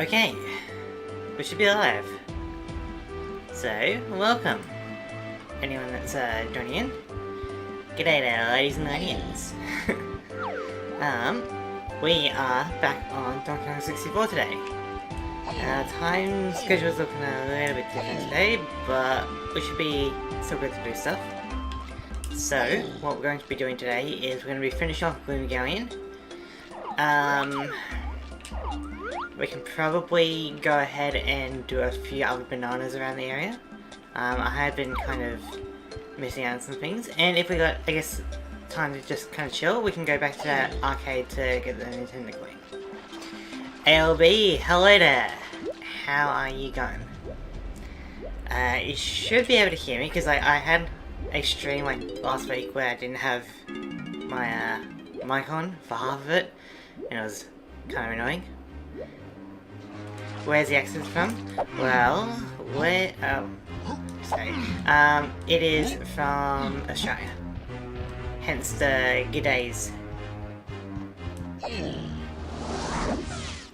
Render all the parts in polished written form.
Okay, we should be live. So, welcome. Anyone that's joining in. G'day there, ladies and onions. We are back on Donkey Kong 64 today. Time schedule's looking a little bit different today, but we should be still good to do stuff. So, what we're going to be doing today is we're going to be finishing off Gloom. We can probably go ahead and do a few other bananas around the area. I have been kind of missing out on some things, and if we got, I guess, time to just kind of chill, we can go back to that arcade to get the Nintendo going. ALB, hello there! How are you going? You should be able to hear me, because I had a stream like last week where I didn't have my mic on for half of it, and it was kind of annoying. Where's the accent from? Well, where, it is from Australia. Hence the g'days.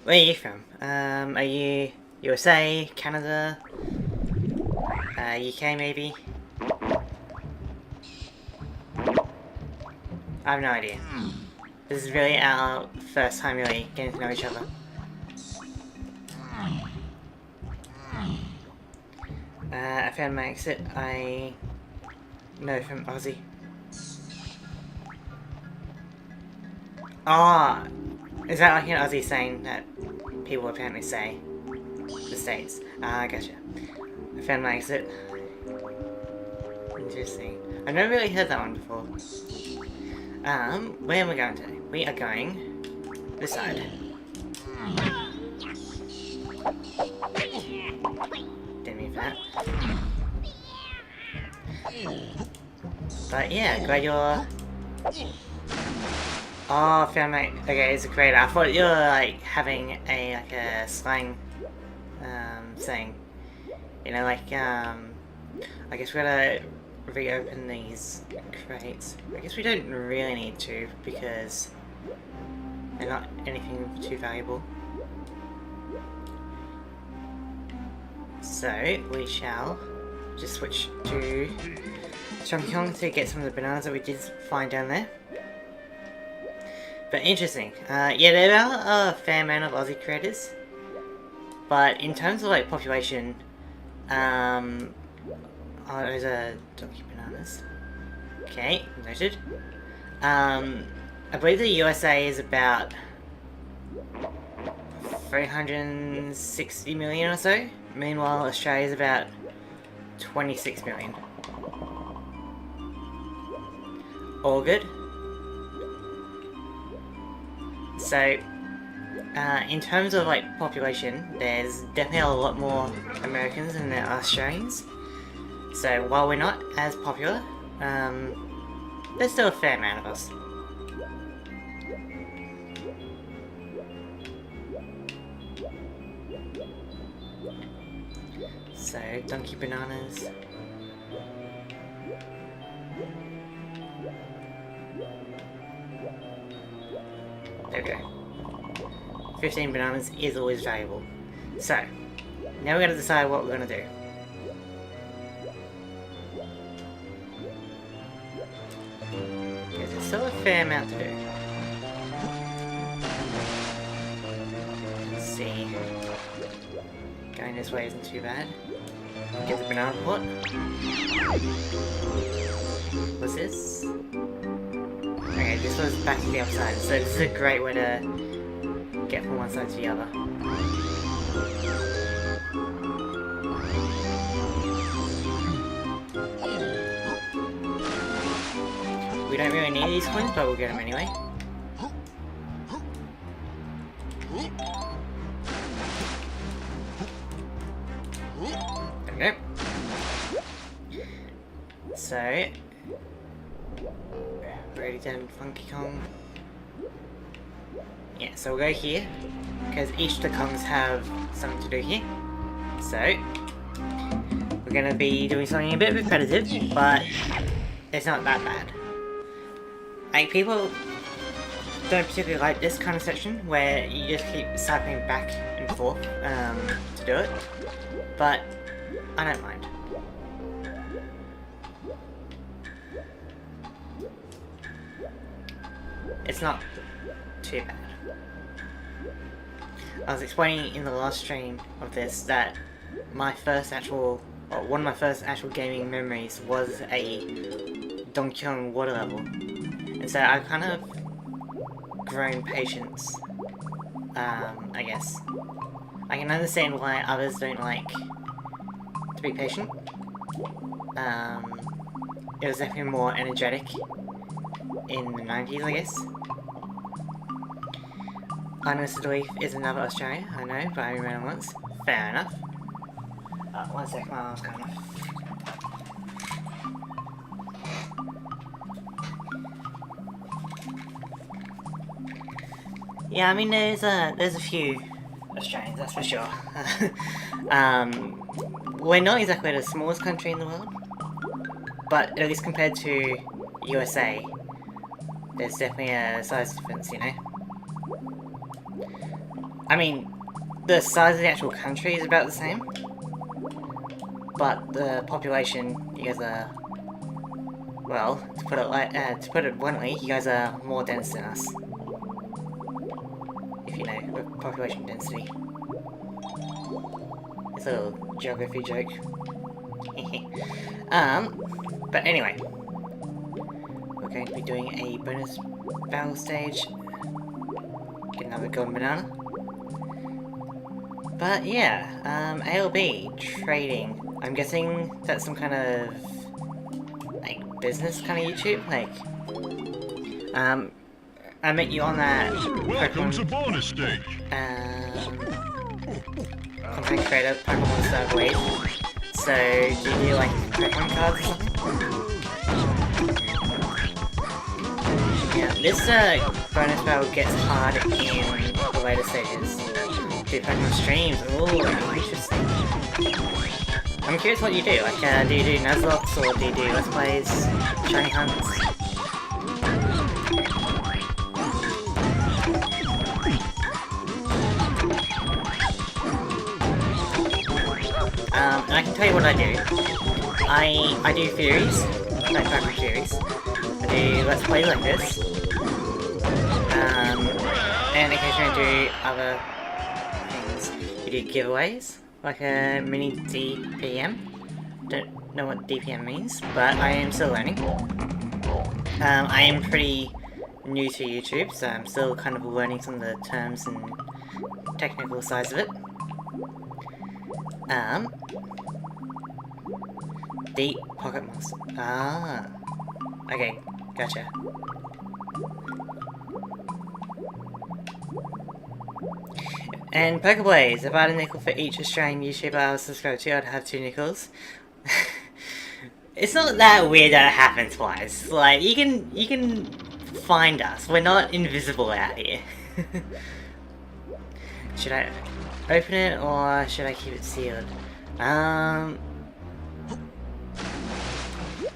Where are you from? Are you USA, Canada, UK maybe? I have no idea. This is really our first time really getting to know each other. I found my exit. I know from Aussie. Ah, is that like an Aussie saying that people apparently say? The States. Ah, gotcha. I found my exit. Interesting. I've never really heard that one before. Where am we going today? We are going this side. Didn't mean for that. But yeah, glad you're... Oh, found my... Okay, it's a creator. I thought you were like having a slang saying. You know, like I guess we gotta reopen these crates. I guess we don't really need to because they're not anything too valuable. So we shall just switch to Donkey Kong to get some of the bananas that we did find down there. But interesting. Yeah, there are a fair amount of Aussie creators, but in terms of like population, oh, those are donkey bananas. Okay, noted. I believe the USA is about 360 million or so. Meanwhile, Australia is about 26 million. All good. So, in terms of like population, there's definitely a lot more Americans than there are Australians. So while we're not as popular, there's still a fair amount of us. So, donkey bananas. There we go. 15 bananas is always valuable. So, now we're going to decide what we're going to do. Because there's still a fair amount to do. Let's see. Going this way isn't too bad. Get the banana pot. What's this? Okay, this was back to the other side, so this is a great way to get from one side to the other. We don't really need these coins, but we'll get them anyway. There we go. So, ready to Funky Kong. Yeah, so we'll go here, because each of the Kongs have something to do here. So, we're going to be doing something a bit repetitive, but it's not that bad. Like, people don't particularly like this kind of section where you just keep cycling back and forth to do it, but I don't mind. It's not too bad. I was explaining in the last stream of this that my first actual, or one of my first actual gaming memories was a Donkey Kong water level, and so I've kind of grown patience, I guess. I can understand why others don't like to be patient. It was definitely more energetic in the 90s, I guess. Honest Belief is another Australian, I know, but I only ran once. Fair enough. One sec, my alarm's going off. Yeah, I mean, there's a few Australians, that's for sure. We're not exactly the smallest country in the world, but at least compared to USA, there's definitely a size difference, you know? I mean, the size of the actual country is about the same, but the population, you guys are, well, to put it bluntly, you guys are more dense than us. If you know, with population density. It's a little geography joke. But anyway, we're going to be doing a bonus battle stage. Get another golden banana. But yeah, ALB, trading. I'm guessing that's some kind of, like, business kind of YouTube? Like, I met you on that Welcome to bonus stage. Content creator Pokemon Star Wave. So, do you do, like, Pokemon cards or something? Yeah, this, bonus battle gets hard in the later stages. Do Pokemon streams? Ooh, interesting. I'm curious what you do. Like, do you do Nuzlockes or do you do Let's Plays, Shiny Hunts? And I can tell you what I do. I do theories, like Pokemon theories. I do Let's Plays like this. And occasionally I do other things. You do giveaways, like a mini DPM. Don't know what DPM means, but I am still learning. I am pretty new to YouTube, so I'm still kind of learning some of the terms and technical sides of it. Deep Pocket Monster. Ah. Okay, gotcha. And Pokeplays, if I had a nickel for each Australian YouTuber I was subscribed to, I'd have 2 nickels. It's not that weird that it happens twice. Like, you can find us. We're not invisible out here. Should I open it or should I keep it sealed?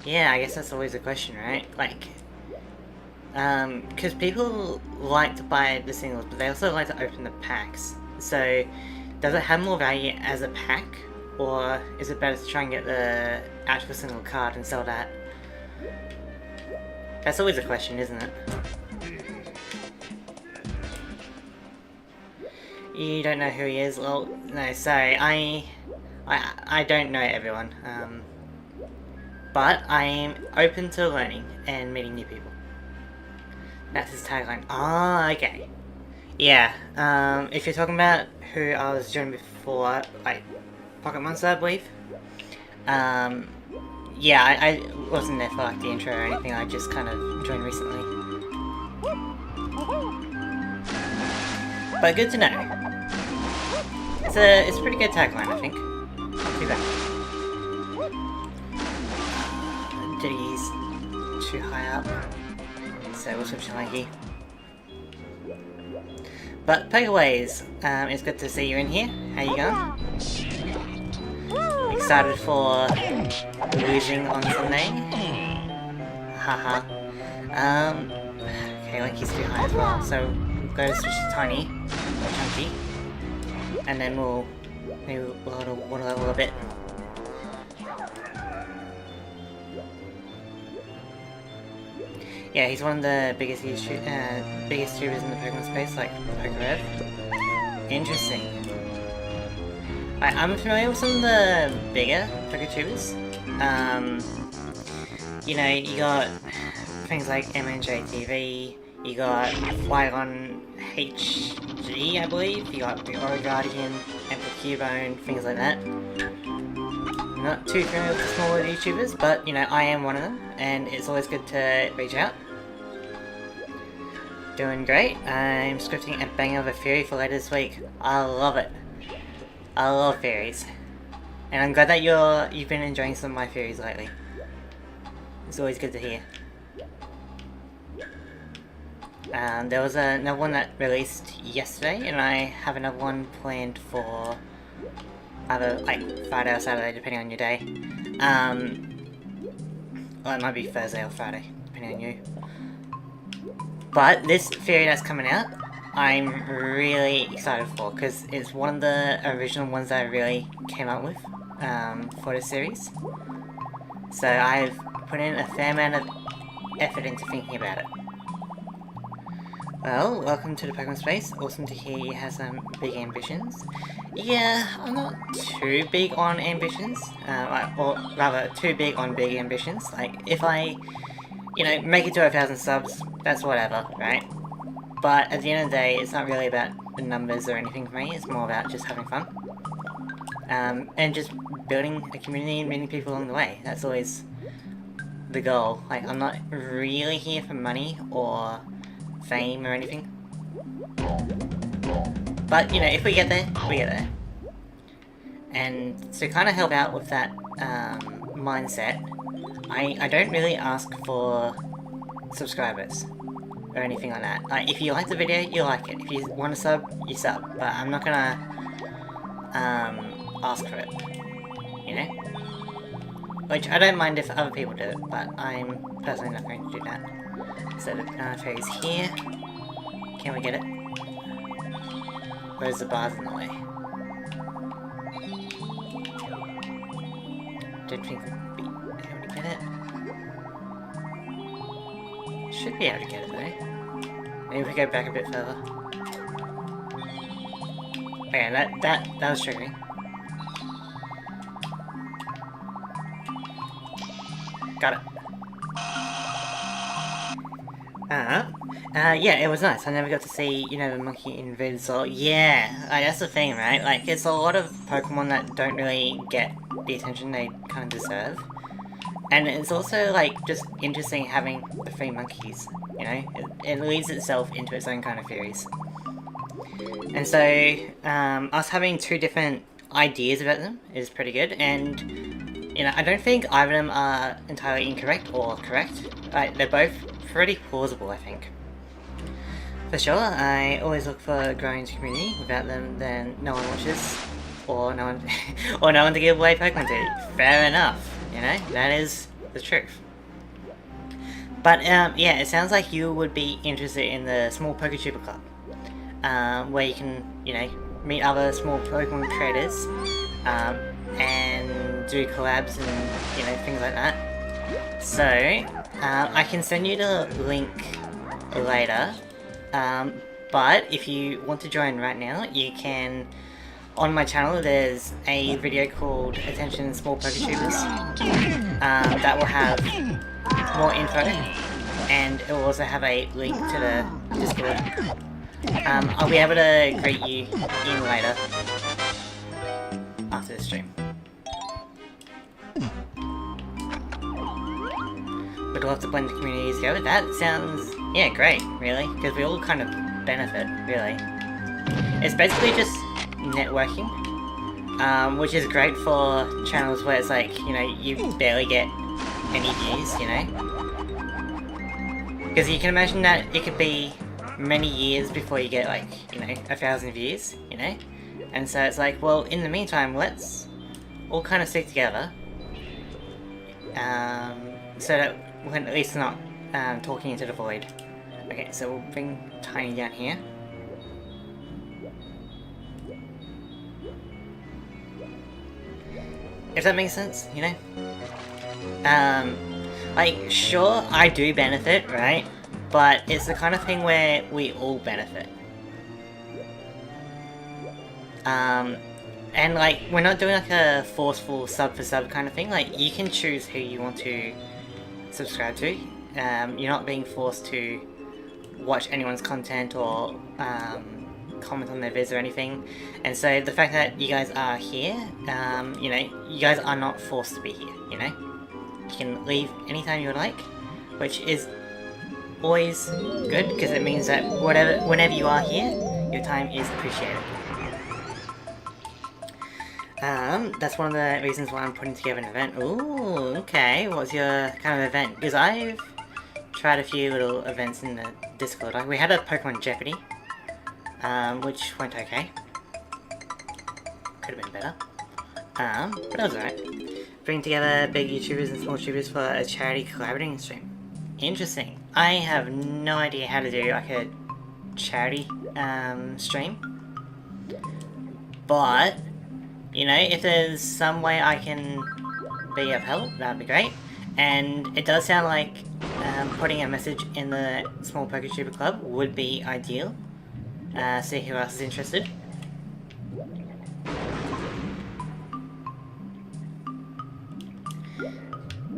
Yeah, I guess that's always a question, right? Like, because people like to buy the singles, but they also like to open the packs. So, does it have more value as a pack, or is it better to try and get the actual single card and sell that? That's always a question, isn't it? You don't know who he is? Well, no, sorry, I don't know everyone. But I'm open to learning and meeting new people. That's his tagline. Ah, okay. Yeah, if you're talking about who I was doing before, like, Pocket Monster, I believe. Yeah, I wasn't there for, like, the intro or anything, I just kind of joined recently. But good to know. It's a pretty good tagline, I think. Not too bad. Diggy's too high up, so we'll switch to Lanky. But Pokeways, it's good to see you in here. How you going? Excited for losing on Sunday? Haha. Okay, like he's too high as well, so we'll go switch to Tiny, or Chunky, and then we'll maybe water level a bit. Yeah, he's one of the biggest tubers in the Pokemon space, like PokeRev. Interesting. I'm familiar with some of the bigger PokeTubers. You know, you got things like MNJ TV, you got Flygon HG, I believe, you got the Guardian, Emperor Cubone, things like that. I'm not too familiar with the smaller YouTubers, but you know, I am one of them, and it's always good to reach out. Doing great. I'm scripting a banger of a Fury for later this week. I love it. I love Furies. And I'm glad that you've been enjoying some of my Furies lately. It's always good to hear. There was another one that released yesterday, and I have another one planned for either like Friday or Saturday, depending on your day. Well, it might be Thursday or Friday, depending on you. But this Fury that's coming out, I'm really excited for, because it's one of the original ones that I really came up with for this series. So I've put in a fair amount of effort into thinking about it. Well, welcome to the Pokemon space. Awesome to hear you have some big ambitions. Yeah, I'm not too big on ambitions, or rather, too big on big ambitions. Like, if I, you know, make it to 1,000 subs, that's whatever, right? But at the end of the day, it's not really about the numbers or anything for me, it's more about just having fun. And just building a community and meeting people along the way. That's always the goal. Like, I'm not really here for money or fame or anything. But, you know, if we get there, we get there. And to kind of help out with that mindset, I don't really ask for subscribers or anything like that. Like, if you like the video, you like it. If you want to sub, you sub. But I'm not gonna ask for it, you know? Which I don't mind if other people do it, but I'm personally not going to do that. So the banana fairy's here. Can we get it? Where's the bars in the way? Don't think we'll be able to get it. Should be able to get it though. Maybe if we go back a bit further. Okay, that was triggering. Got it. Yeah, it was nice. I never got to see, you know, the monkey in Venusaur. Yeah, like, that's the thing, right? Like, it's a lot of Pokemon that don't really get the attention they kind of deserve. And it's also, like, just interesting having the three monkeys, you know? It leads itself into its own kind of theories. And so, us having two different ideas about them is pretty good, and, you know, I don't think either of them are entirely incorrect or correct. Like, they're both pretty plausible, I think. For sure, I always look for a growing community. Without them, then no one watches, or no one, or no one to give away Pokemon to. Fair enough, you know, that is the truth. But yeah, it sounds like you would be interested in the small PokeTuber Club, where you can, you know, meet other small Pokemon creators, and do collabs and, you know, things like that. So, I can send you the link later, but if you want to join right now, you can, on my channel there's a video called Attention Small PokeTubers, that will have more info, and it will also have a link to the Discord. I'll be able to greet you in later, after the stream. Would love to blend the communities together. That sounds, yeah, great, really, because we all kind of benefit, really. It's basically just networking, which is great for channels where it's like, you know, you barely get any views, you know? Because you can imagine that it could be many years before you get, like, you know, 1,000 views, you know? And so it's like, well, in the meantime, let's all kind of stick together, so that we're at least not talking into the void Okay, so we'll bring Tiny down here. If that makes sense, you know? Like, sure, I do benefit, right? But it's the kind of thing where we all benefit. And like, we're not doing like a forceful sub for sub kind of thing. Like, you can choose who you want to subscribe to. You're not being forced to watch anyone's content or comment on their vids or anything. And so the fact that you guys are here, you know, you guys are not forced to be here, you know? You can leave anytime you would like, which is always good because it means that whenever you are here, your time is appreciated. That's one of the reasons why I'm putting together an event. Ooh, okay, what's your kind of event? Because I've tried a few little events in the Discord. Like, we had a Pokemon Jeopardy, which went okay. Could have been better. But that was alright. Bring together big YouTubers and small YouTubers for a charity collaborating stream. Interesting. I have no idea how to do like a charity stream. But, you know, if there's some way I can be of help, that'd be great. And it does sound like putting a message in the Small PokeTuber Club would be ideal. See who else is interested.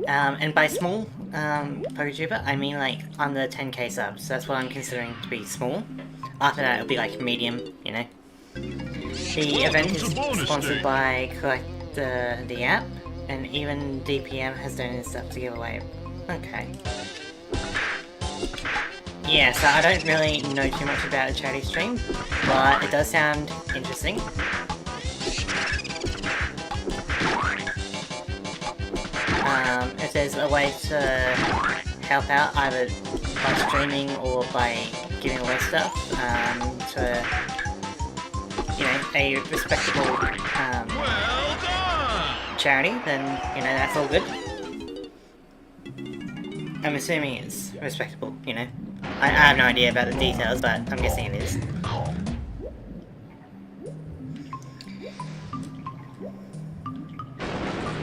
And by small PokeTuber, I mean like under 10k subs. That's what I'm considering to be small. After that, it'll be like medium, you know. The event is sponsored by Collect the app, and even DPM has donated stuff to give away. Okay. Yeah, so I don't really know too much about a charity stream, but it does sound interesting. If there's a way to help out, either by streaming or by giving away stuff, to, you know, a respectable charity, then, you know, that's all good. I'm assuming it's respectable, you know. I have no idea about the details, but I'm guessing it is.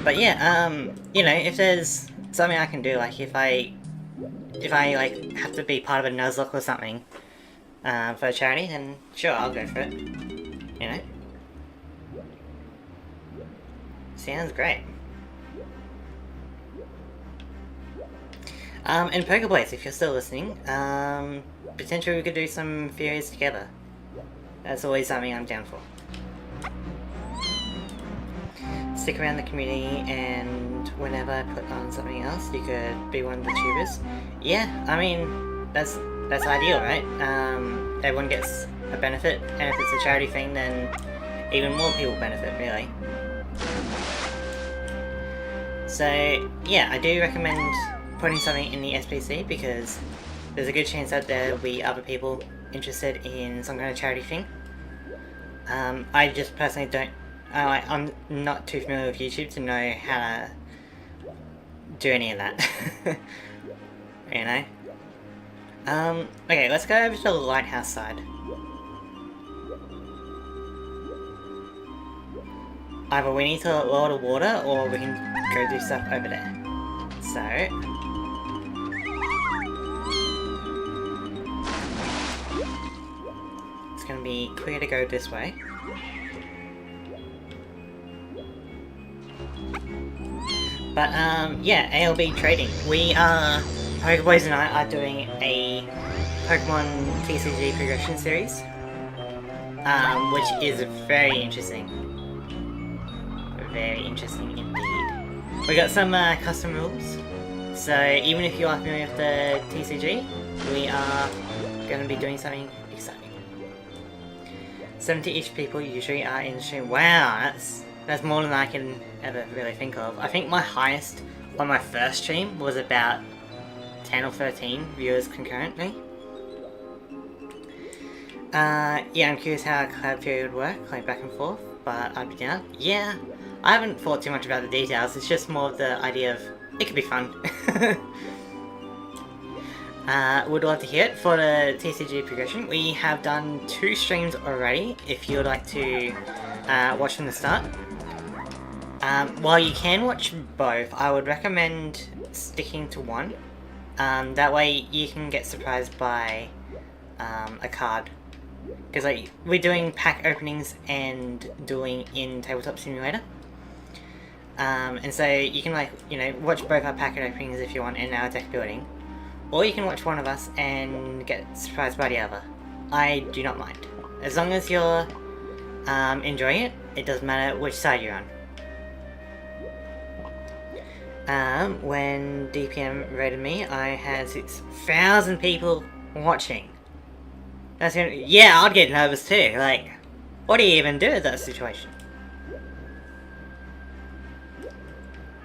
But yeah, you know, if there's something I can do, like if I like have to be part of a Nuzlocke or something for a charity, then sure, I'll go for it. You know? Sounds great. And Pokeblades, if you're still listening, potentially we could do some theories together. That's always something I'm down for. Stick around the community, and whenever I put on something else, you could be one of the tubers. Yeah, I mean, that's ideal, right? Everyone gets a benefit, and if it's a charity thing, then even more people benefit, really. So, yeah, I do recommend putting something in the SPC, because there's a good chance that there will be other people interested in some kind of charity thing. I just personally don't... I'm not too familiar with YouTube to know how to do any of that. You know? Okay, let's go over to the lighthouse side. Either we need to lower the water, or we can go do stuff over there. So... it's gonna be clear to go this way. But, yeah, ALB trading. We are... Pokeboys and I are doing a Pokemon TCG progression series. Which is very interesting. Very interesting indeed. We got some custom rules. So, even if you are familiar with the TCG, we are going to be doing something exciting. 70-ish people usually are in the stream. Wow, that's more than I can ever really think of. I think my highest on my first stream was about 10 or 13 viewers concurrently. Yeah, I'm curious how a collab period would work, like back and forth, but I'd be down. Yeah, I haven't thought too much about the details, it's just more of the idea of, it could be fun. would love to hear it for the TCG progression. We have done 2 streams already, if you would like to watch from the start. While you can watch both, I would recommend sticking to one. That way you can get surprised by a card. Because like, we're doing pack openings and dueling in Tabletop Simulator. And so you can watch both our packet openings if you want and our deck building. Or you can watch one of us and get surprised by the other. I do not mind. As long as you're enjoying it, it doesn't matter which side you're on. When DPM rated me, I had 6,000 people watching. Yeah, I'd get nervous too. Like, what do you even do in that situation?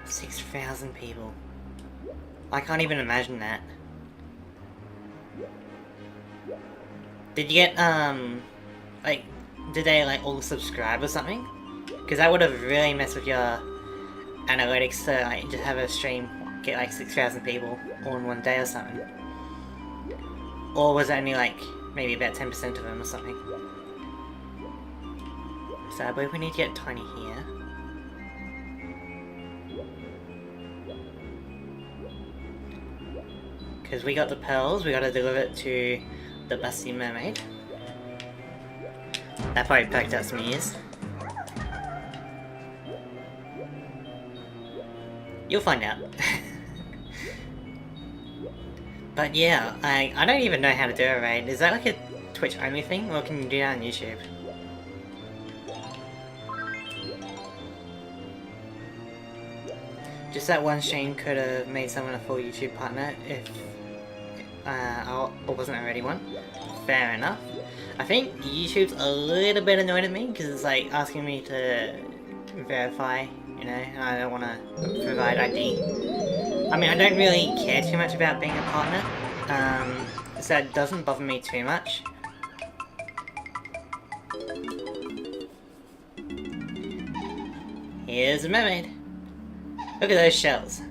6,000 people. I can't even imagine that. Did you get, did they, all subscribe or something? Because that would have really messed with your analytics to, just have a stream get, 6,000 people all in one day or something. Or was it only, maybe about 10% of them or something? So I believe we need to get Tiny here. Because we got the pearls, we gotta deliver it to the Busty Mermaid. That probably perked out some ears. You'll find out. But yeah, I don't even know how to do a raid. Is that like a Twitch only thing, or can you do that on YouTube? Just that one stream could have made someone a full YouTube partner if I wasn't already one. Fair enough. I think YouTube's a little bit annoyed at me because it's asking me to verify, and I don't want to provide ID. I mean, I don't really care too much about being a partner, so it doesn't bother me too much. Here's a mermaid. Look at those shells.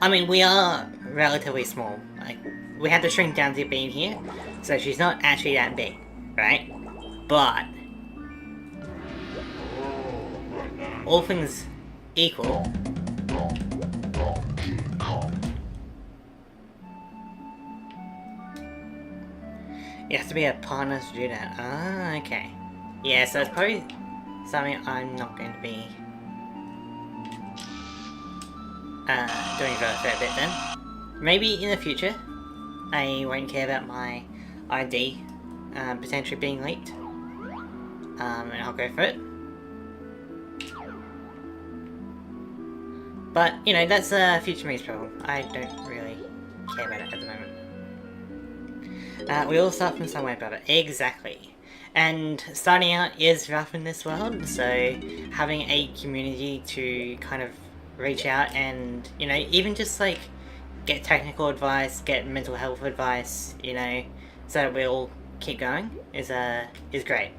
I mean, we are relatively small. We have to shrink down to being here, so she's not actually that big, right? But all things equal, you have to be a partner to do that. Ah, okay. Yeah, so it's probably something I'm not going to be doing for a fair bit then. Maybe in the future, I won't care about my ID potentially being leaked, and I'll go for it. But, that's future me's problem. I don't really care about it at the moment. We all start from somewhere, brother. Exactly. And starting out is rough in this world, so having a community to kind of reach out and, even just get technical advice, get mental health advice, so that we all keep going is great.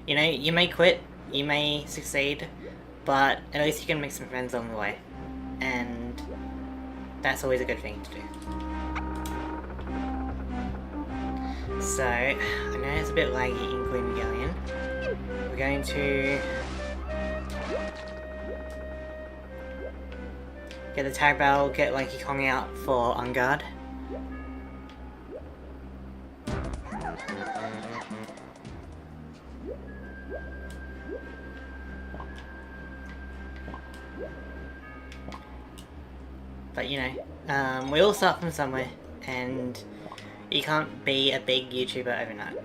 You may quit, you may succeed, but at least you can make some friends along the way. And that's always a good thing to do. So, I know it's a bit laggy in Gloom Galleon. We're going to get the tag barrel, get Lanky Kong out for On Guard. But we all start from somewhere, and you can't be a big YouTuber overnight,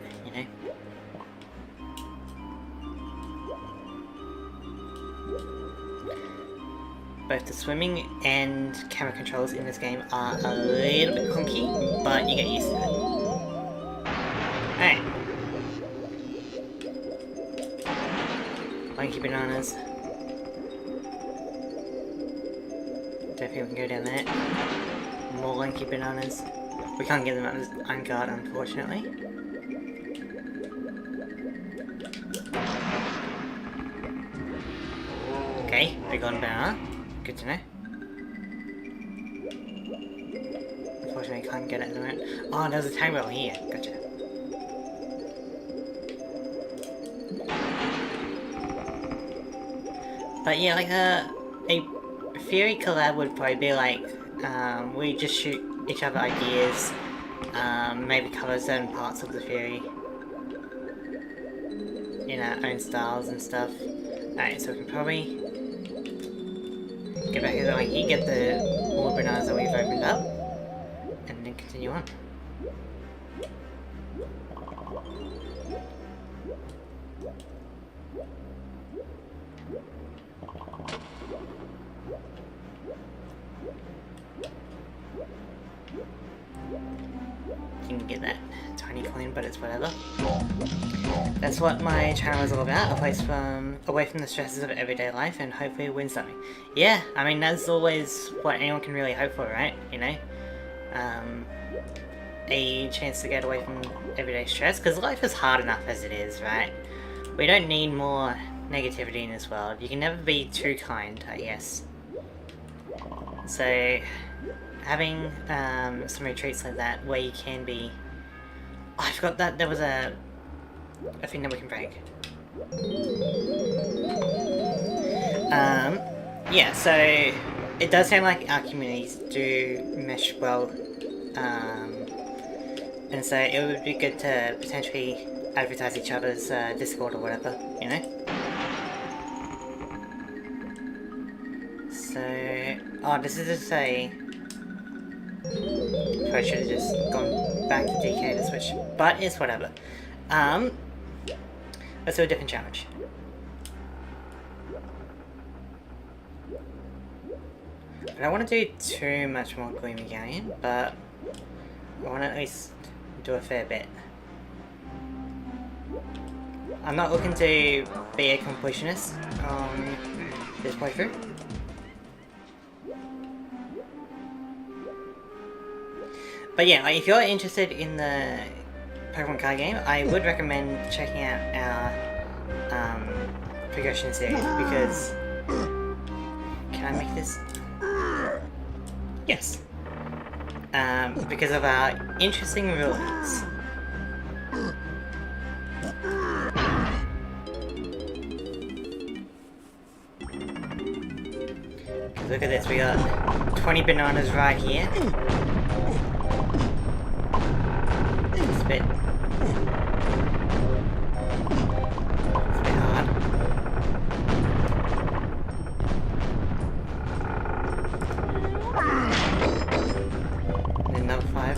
Both the swimming and camera controls in this game are a little bit clunky, but you get used to it. Alright. Lanky bananas. Don't think we can go down there. More lanky bananas. We can't get them on guard, unfortunately. Okay, a golden banana. Good to know. Unfortunately, I can't get it at the moment. Oh, there's a tag rail here. Gotcha. But yeah, like a theory collab would probably be like, we just shoot each other ideas, maybe cover certain parts of the theory in our own styles and stuff. Alright, so we can probably get back here, like you get the all the bananas that we've opened up, and then continue on. You can get that tiny coin, but it's whatever. That's what my channel is all about, away from the stresses of everyday life and hopefully win something. Yeah, I mean that's always what anyone can really hope for, right? You know? A chance to get away from everyday stress, because life is hard enough as it is, right? We don't need more negativity in this world. You can never be too kind, I guess. So, having some retreats like that where you can be... Oh, I forgot that there was a thing that we can break. Yeah, so it does sound like our communities do mesh well, and so it would be good to potentially advertise each other's Discord or whatever, you know? So, oh, this is just a... Probably should have just gone back to DK to switch, but it's whatever. Let's do a different challenge. I don't want to do too much more Gloomy Galleon, but I want to at least do a fair bit. I'm not looking to be a completionist on this playthrough. But yeah, like, if you're interested in the Pokemon card game, I would recommend checking out our progression series, because... Can I make this? Yes. Because of our interesting rulings. Look at this, we got 20 bananas right here. It's a bit hard. And another 5.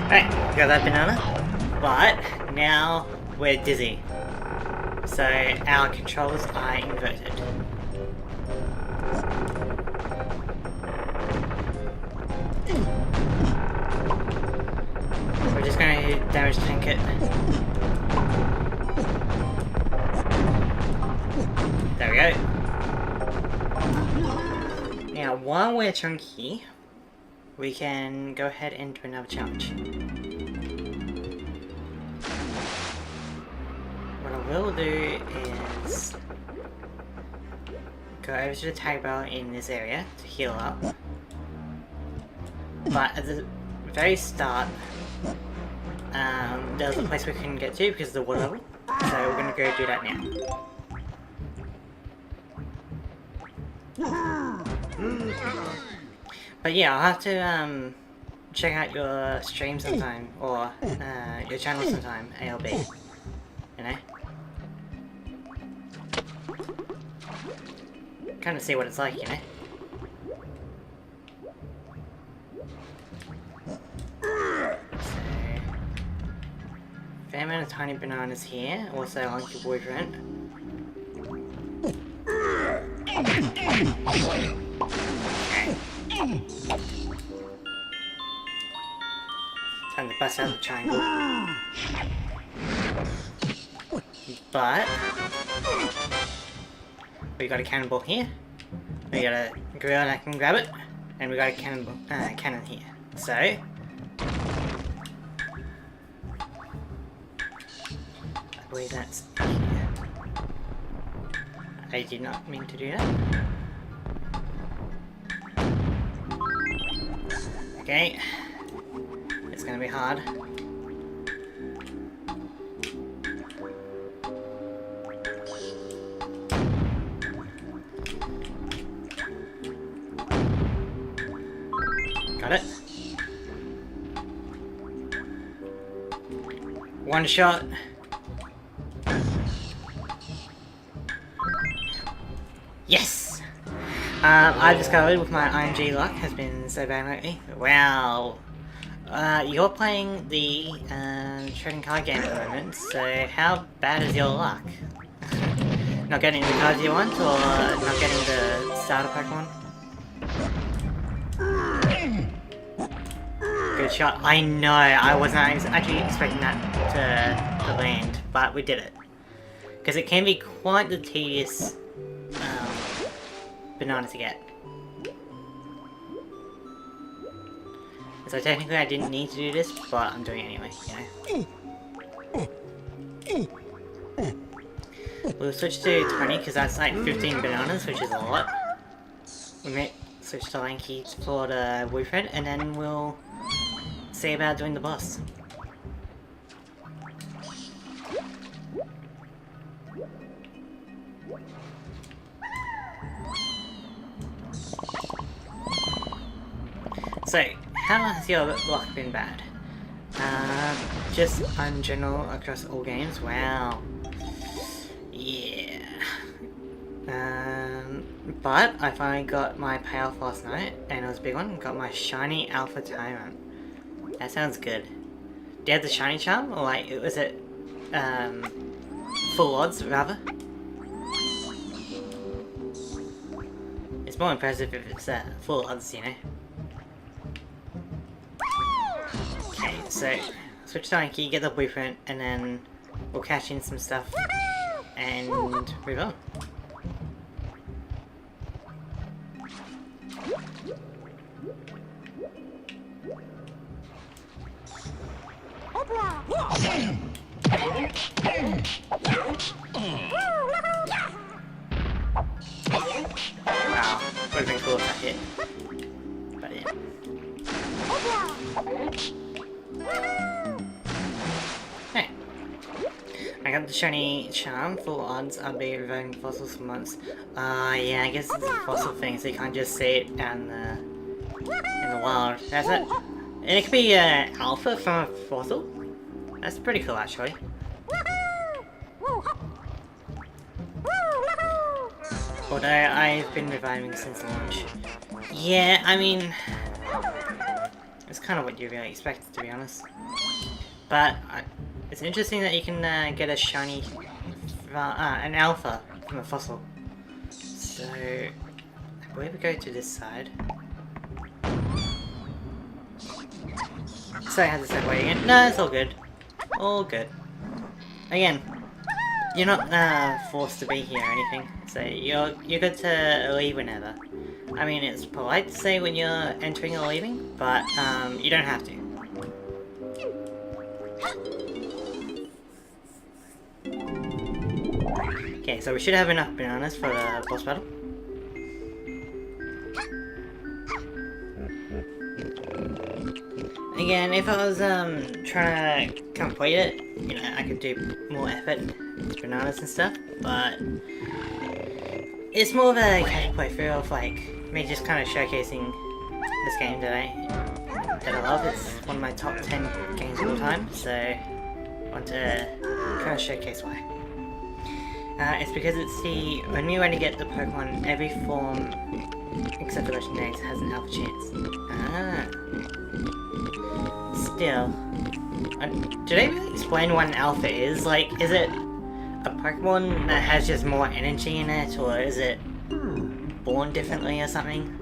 Alright, got that banana. But now we're dizzy. So our controls are inverted. We're just going to damage tank it. There we go. Now while we're chunky, we can go ahead and do another challenge. What I will do is go over to the tag bar in this area to heal up. But at the very start, there's a place we couldn't get to because of the water level. So we're going to go do that now. But yeah, I'll have to check out your stream sometime, or your channel sometime, ALB, you know? Kind of see what it's like, you know? So, fair amount of tiny bananas here, also like your boyfriend. Time to bust out the triangle. But we got a cannonball here. We got a grill and I can grab it. And we got a cannon here. So... I believe that's here. I did not mean to do that. Okay. It's gonna be hard. Got it. One shot. Yes! I've discovered with my IMG luck has been so bad lately. Wow. You're playing the trading card game at the moment, so how bad is your luck? Not getting the cards you want, or not getting the starter Pokemon? Good shot. I know, I wasn't actually expecting that to land, but we did it. Because it can be quite the tedious banana to get. So technically I didn't need to do this, but I'm doing it anyway, you know. We'll switch to 20 because that's like 15 bananas, which is a lot. We may switch to Lanky for the boyfriend, and then we'll see about doing the boss. So, how has your luck been bad? Just in general across all games? Wow. Yeah. But I finally got my payoff last night, and it was a big one. Got my shiny Alpha Tyrant. That sounds good. Do you have the shiny charm? Or like, was it, full odds, rather? It's more impressive if it's, full odds, you know? Okay, so, switch to Anki, get the blueprint, and then we'll cash in some stuff, and move on. Wow, would have been cool if that hit. But yeah. Hey. I got the shiny charm, full odds I'll be reviving fossils for months. Yeah, I guess it's a fossil thing, so you can't just see it in the wild. That's it. And it could be alpha from a fossil. That's pretty cool, actually. Although I've been reviving since launch. Yeah, I mean, it's kind of what you really expect, to be honest. But it's interesting that you can get a shiny, an alpha from a fossil. So, I believe we go to this side. So I had to step away again. No, it's all good. All good. Again, you're not forced to be here or anything, so you're good to leave whenever. I mean, it's polite to say when you're entering or leaving, but you don't have to. Okay, so we should have enough bananas for the boss battle. Again, if I was trying to complete it, you know, I could do more effort with bananas and stuff, but it's more of a casual playthrough of like me just kind of showcasing this game that I love. It's one of my top 10 games of all time, so I want to kind of showcase why. It's because it's the only way to get the Pokemon in every form except for legendaries has an alpha chance. Still, did I really explain what an alpha is? Like, is it a Pokemon that has just more energy in it, or is it born differently or something?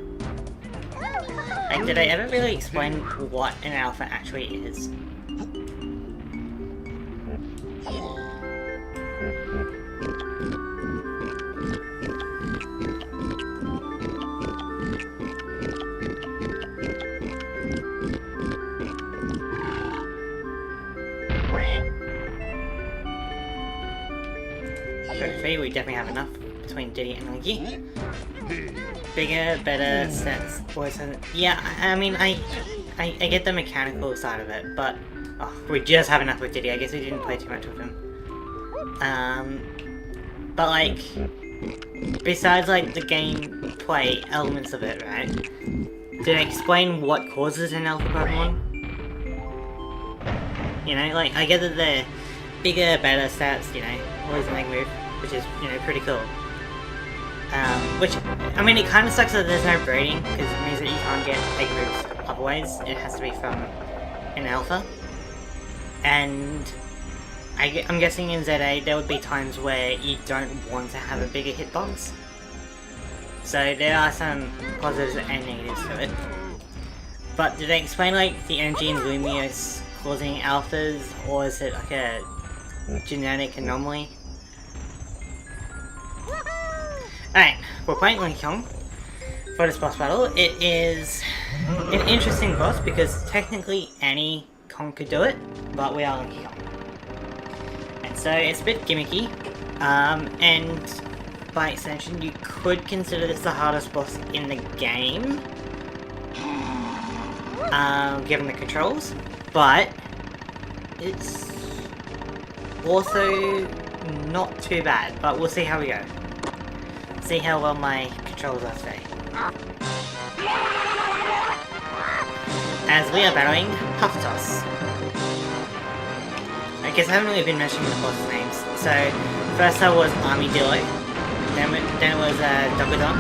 Like, did I ever really explain what an alpha actually is? HP, we definitely have enough between Diddy and Linky. Bigger, better, stats, poison. Yeah, I mean, I get the mechanical side of it, but we just have enough with Diddy. I guess we didn't play too much with him. But like, besides like the gameplay elements of it, right? Did I explain what causes an alpha Pokemon? You know, like I get that they're bigger, better stats. You know, always an egg move, which is pretty cool. Which, I mean, it kind of sucks that there's no breeding, because it means that you can't get egg moves other ways. It has to be from an alpha. And I'm guessing in ZA there would be times where you don't want to have a bigger hitbox. So there are some positives and negatives to it. But did they explain like the energy in Lumiose causing alphas, or is it like a genetic anomaly? Alright, we're playing Linky Kong for this boss battle. It is an interesting boss because technically any Kong could do it, but we are Linky Kong. And so it's a bit gimmicky, and by extension you could consider this the hardest boss in the game, given the controls, but it's also not too bad, but we'll see how we go. See how well my controls are today. As we are battling Pufftoss. I guess I haven't really been mentioning the boss names. So, first up was Armadillo, then it was Dogodon,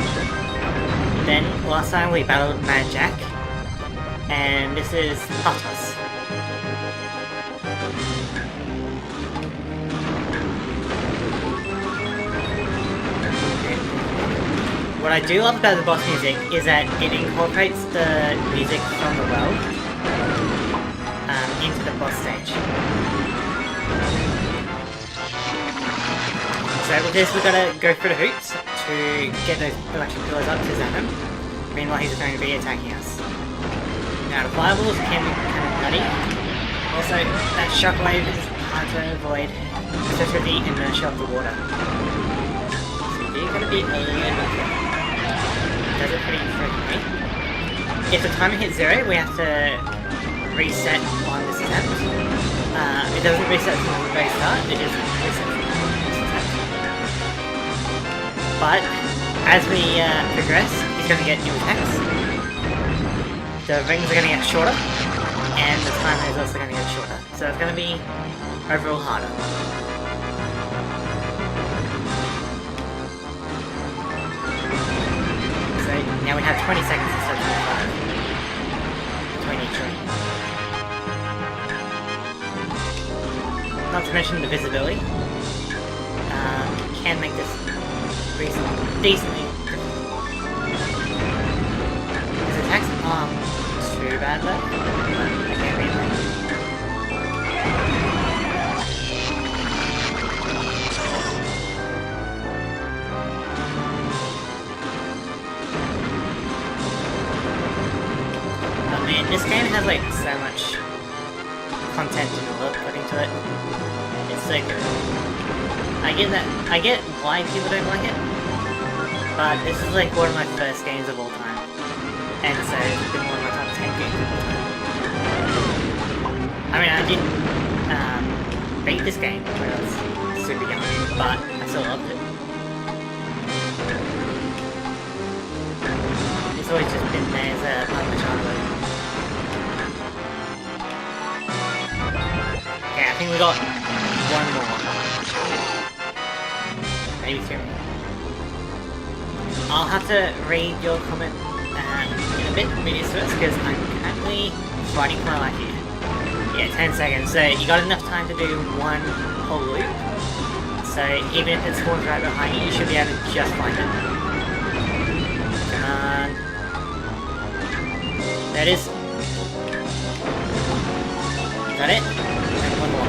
then last time we battled Mad Jack, and this is Pufftoss. What I do love about the boss music is that it incorporates the music from the world into the boss stage. So with this we've got to go through the hoops to get those electric pillars up to zap him. Meanwhile he's going to be attacking us. Now the fireballs can be kind of nutty. Also that shockwave is hard to avoid, especially with the inertia of the water. So you're going to be a little bit careful. Does it pretty frequently. If the timer hits 0, we have to reset on this attempt. It doesn't reset from the very start, it just resets from this attempt. But as we progress, he's going to get new attacks. The rings are going to get shorter, and the timer is also going to get shorter. So it's going to be overall harder. Now we have 20 seconds instead of 25 between each ring. Not to mention the visibility. Can make this decently difficult. His attacks aren't too bad though, but I can't beat them. This game has like so much content and love put into it. It's so good. I get why people don't like it, but this is like one of my first games of all time, and so it's been one of my top 10 games of all time. I mean, I didn't beat this game when I was super young, but I still loved it. It's always just been there as a part of my childhood. Okay, I think we got one more. Maybe 2 more. I'll have to read your comment in a bit, medias to us, because I'm currently fighting for my life here. Yeah, 10 seconds, so you got enough time to do one whole loop. So even if it spawns right behind you, you should be able to just find it. Come on. There it is. Got it? And one more.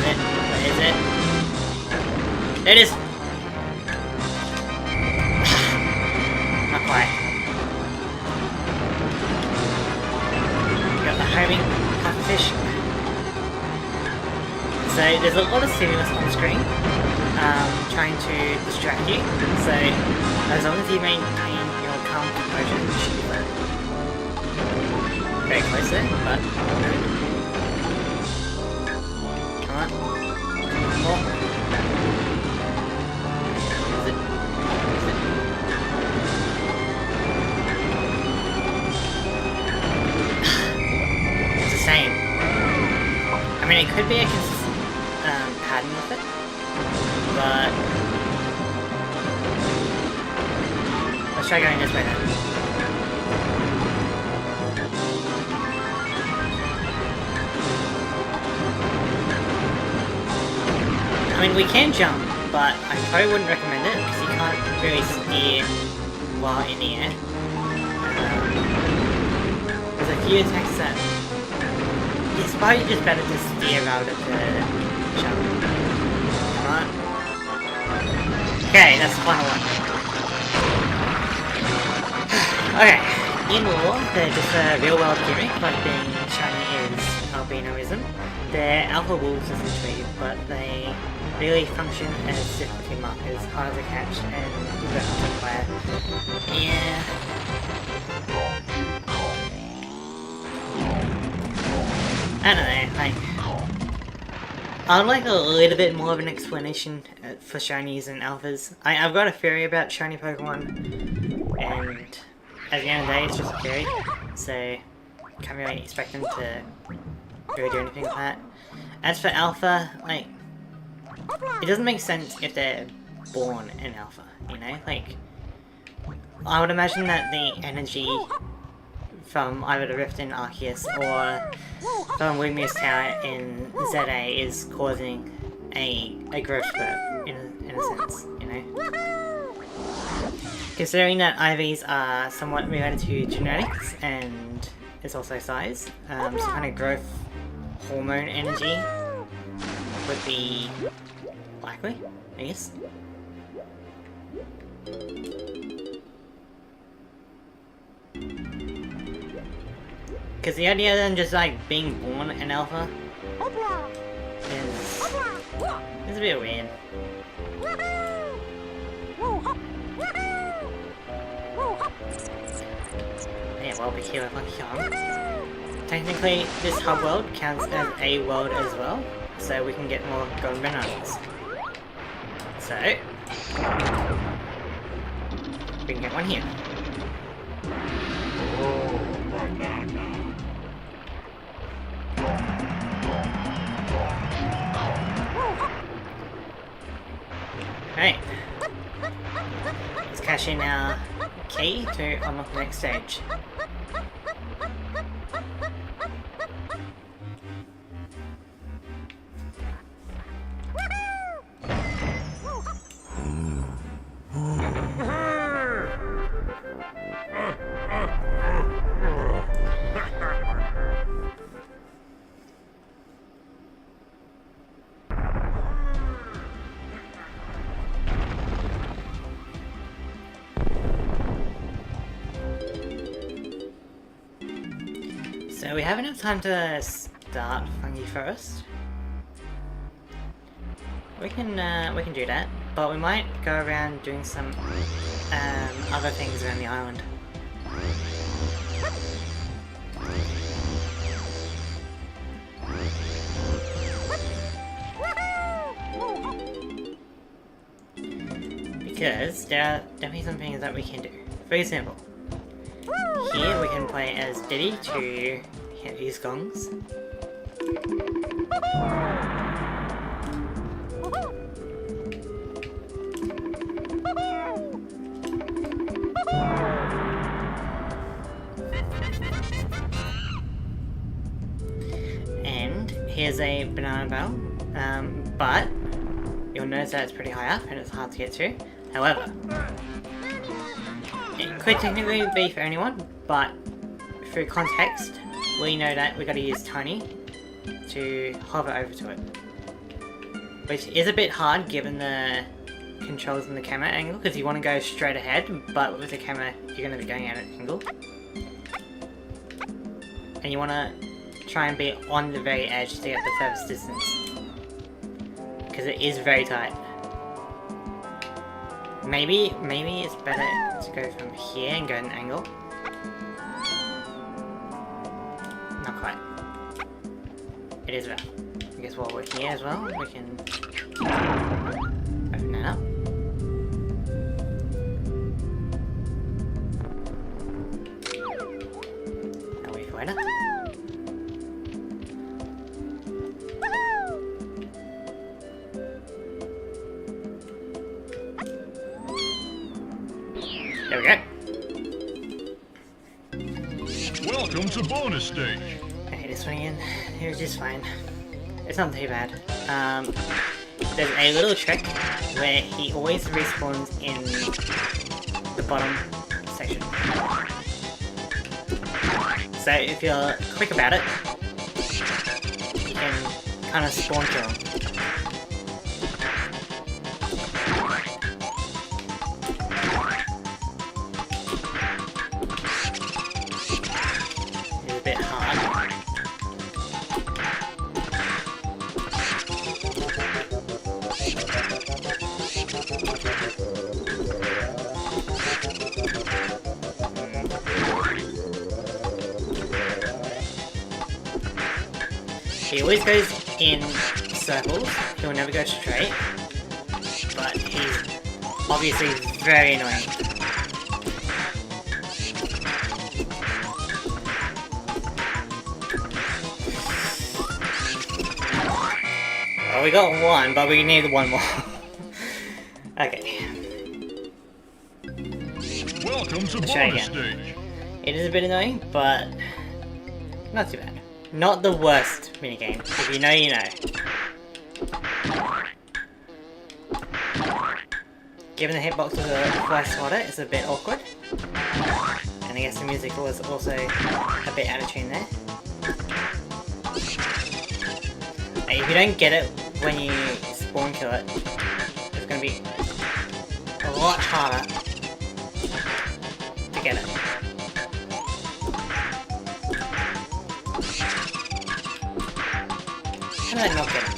Where is it? There it is! Not quite. Got the homing pufferfish. there's a lot of stimulus on screen trying to distract you, so as long as you maintain your calm composure, you should be fine. Very close there, but no. Come on. Oh. Is it? It's the same. I mean, it could be a consistent pattern with it, but let's try going this way then. I mean, we can jump, but I probably wouldn't recommend it because you can't really steer while in the air. There's a few attacks that it's probably just better to steer rather than jump. Come on. Okay, that's the final one. Okay, in war, they're just a real world gimmick, like being shiny is albinoism. They're alpha wolves essentially, but they really function as difficulty markers, hard to catch and difficult to fire. Yeah. I don't know, like, I'd like a little bit more of an explanation for shinies and alphas. I've got a theory about shiny Pokemon, and at the end of the day, it's just a theory, so can't really expect them to really do anything like that. As for alpha, like, it doesn't make sense if they're born an alpha, you know? Like, I would imagine that the energy from either the Rift in Arceus or from Lumia's Tower in ZA is causing a growth spurt, in a sense, you know? Considering that IVs are somewhat related to genetics and it's also size, so kind of growth hormone energy would be likely, I guess. Because the idea of them just like being born an alpha is a bit weird. Yeah, well, we heal like young. Technically, this hub world counts as a world as well, so we can get more golden bananas. So, we can get one here. Alright. Let's cash in our key to unlock the next stage. So we have enough time to start Fungi first. We can do that, but we might go around doing some other things around the island. Because there are definitely some things that we can do. For example, here we can play as Diddy to hit these gongs. And here's a banana bell, but you'll notice that it's pretty high up and it's hard to get to. However, it could technically be for anyone, but through context, we know that we got to use Tiny to hover over to it, which is a bit hard given the controls and the camera angle, because you want to go straight ahead, but with the camera you're going to be going at an angle, and you want to try and be on the very edge to get the furthest distance. because it is very tight. Maybe it's better to go from here and go at an angle. Not quite. It is better. I guess while we're here as well, we can open that up. Now wait for later. There we go. Welcome to bonus stage. Okay, this one again. It was just fine. It's not too bad. There's a little trick where he always respawns in the bottom section. So if you're quick about it, you can kind of spawn kill him. It's a bit hard. He always goes in circles, he'll never go straight, but he's obviously very annoying. Well, we got one, but we need one more. Okay. Welcome to Let's try bonus again. stage. It is a bit annoying, but not too bad. Not the worst minigame. If you know, you know. Given the hitbox of the flash swatter, it's a bit awkward. And I guess the music was also a bit out of tune there. Like, if you don't get it when you spawn kill it, it's going to be a lot harder to get it. How did I not get it?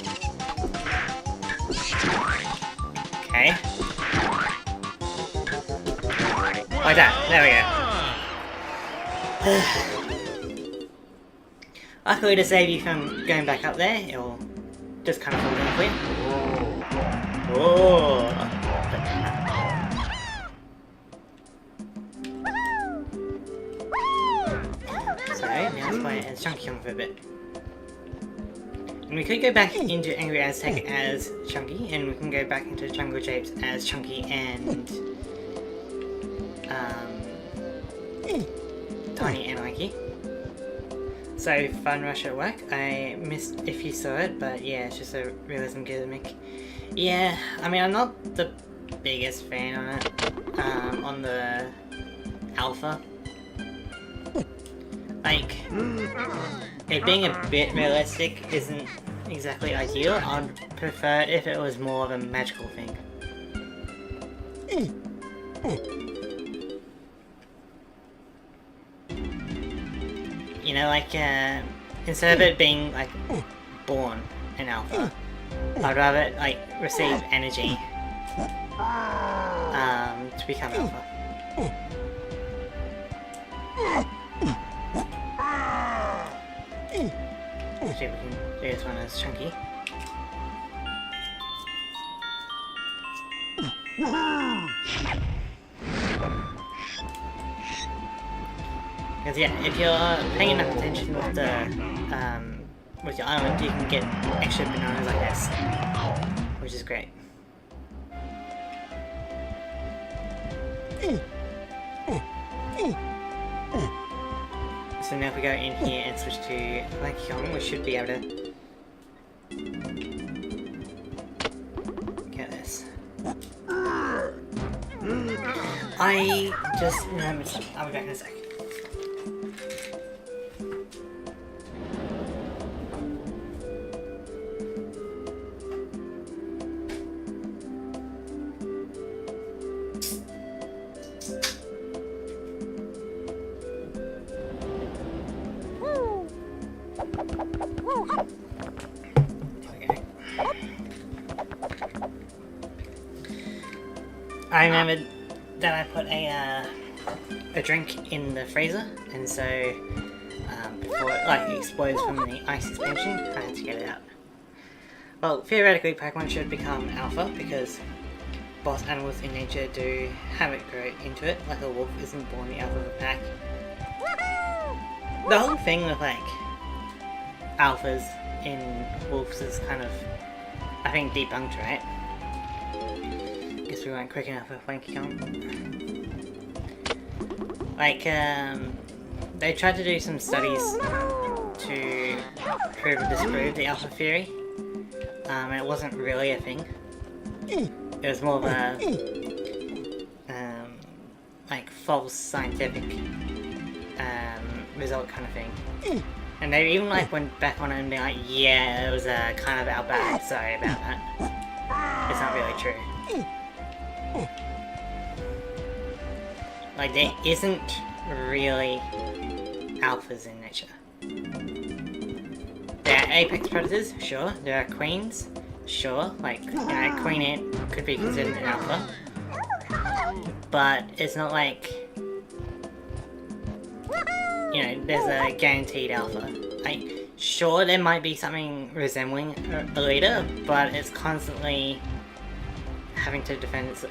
Okay. Like that. There we go. Luckily to save you from going back up there, it'll just kind of fall down for you. Oh. So, now let's play as Chunky Kong for a bit. And we could go back into Angry Aztec as Chunky, and we can go back into Jungle Japes as Chunky and Tiny and Mikey. So, Fun Rush at work. I missed if you saw it, but yeah, it's just a realism gimmick. Yeah, I mean, I'm not the biggest fan on it, on the alpha. Like, it being a bit realistic isn't exactly ideal. I'd prefer if it was more of a magical thing. You know, like, instead of it being, like, born an alpha, I'd rather it, like, receive energy, to become alpha. See if we can do this one as Chunky. Because yeah, if you're paying enough attention with the with your island, you can get extra bananas like this, which is great. So now if we go in here and switch to Lanky Kong, we should be able to get this. I just remembered something. I'll be back in a sec. I remembered that I put a drink in the freezer, and so before it like explodes from the ice suspension, I had to get it out. Well, theoretically, Pokemon should become alpha because boss animals in nature do have it grow into it. Like a wolf isn't born the alpha of a pack. The whole thing with like alphas in wolves is kind of, I think, debunked, right? Guess we weren't quick enough with Wanky Kong. Like, they tried to do some studies to prove or disprove the alpha theory, and it wasn't really a thing. It was more of a, like, false scientific result kind of thing. And they even like went back on it and be like, yeah, it was kind of our bad, sorry about that. It's not really true. Like, there isn't really alphas in nature. There are apex predators, sure. There are queens, sure. Like, you know, queen ant could be considered an alpha. But it's not like, you know, there's a guaranteed alpha. Like, sure, there might be something resembling a leader, but it's constantly having to defend its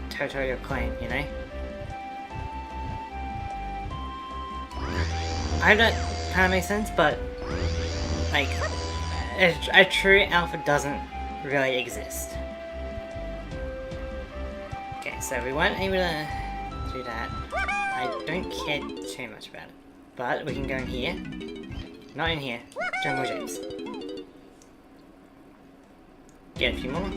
territorial claim, you know? I hope that kind of makes sense, but like, a true alpha doesn't really exist. Okay, so we weren't able to do that. I don't care too much about it, but we can go in here. Not in here. Jungle Japes. Get a few more.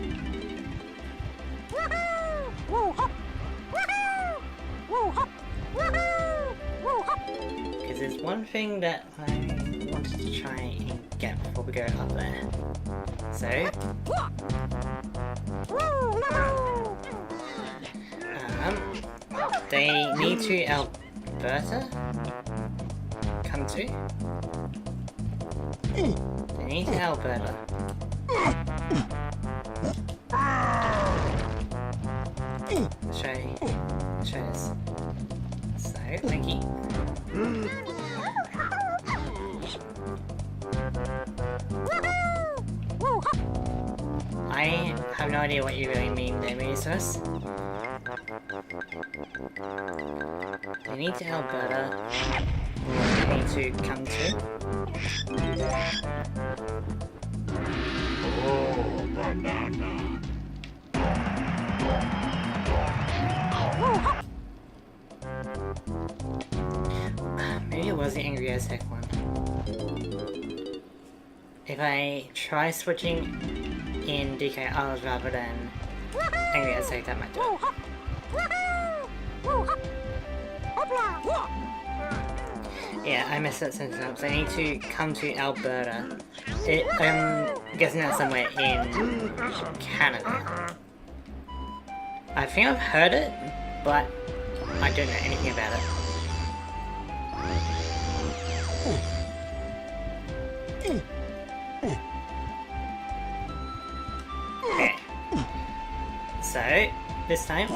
Because there's one thing that I wanted to try and get before we go up there. So, they need to Alberta come to. They need to Alberta. Show this. So, thank you. I have no idea what you really mean there, Medusaurus. They need to Alberta. They need to come to. Oh, banana. Maybe it was the Angry Aztec one. If I try switching in DKRs rather than Angry Aztec, that might do it. Yeah, I messed that sentence up. So I need to come to Alberta. I'm guessing that's somewhere in Canada. I think I've heard it, but I don't know anything about it. Okay. So, this time,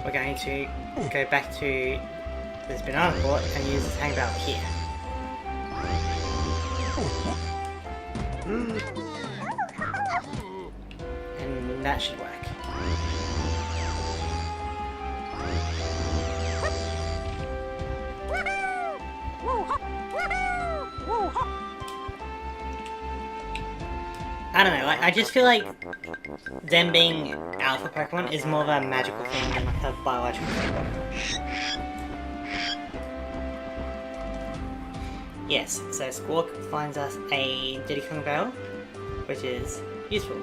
we're going to go back to this banana port and use this hang barrel here. And that should work. I don't know, like, I just feel like them being alpha Pokemon is more of a magical thing than like a biological thing. Yes, so Squawk finds us a Diddy Kong barrel, which is useful.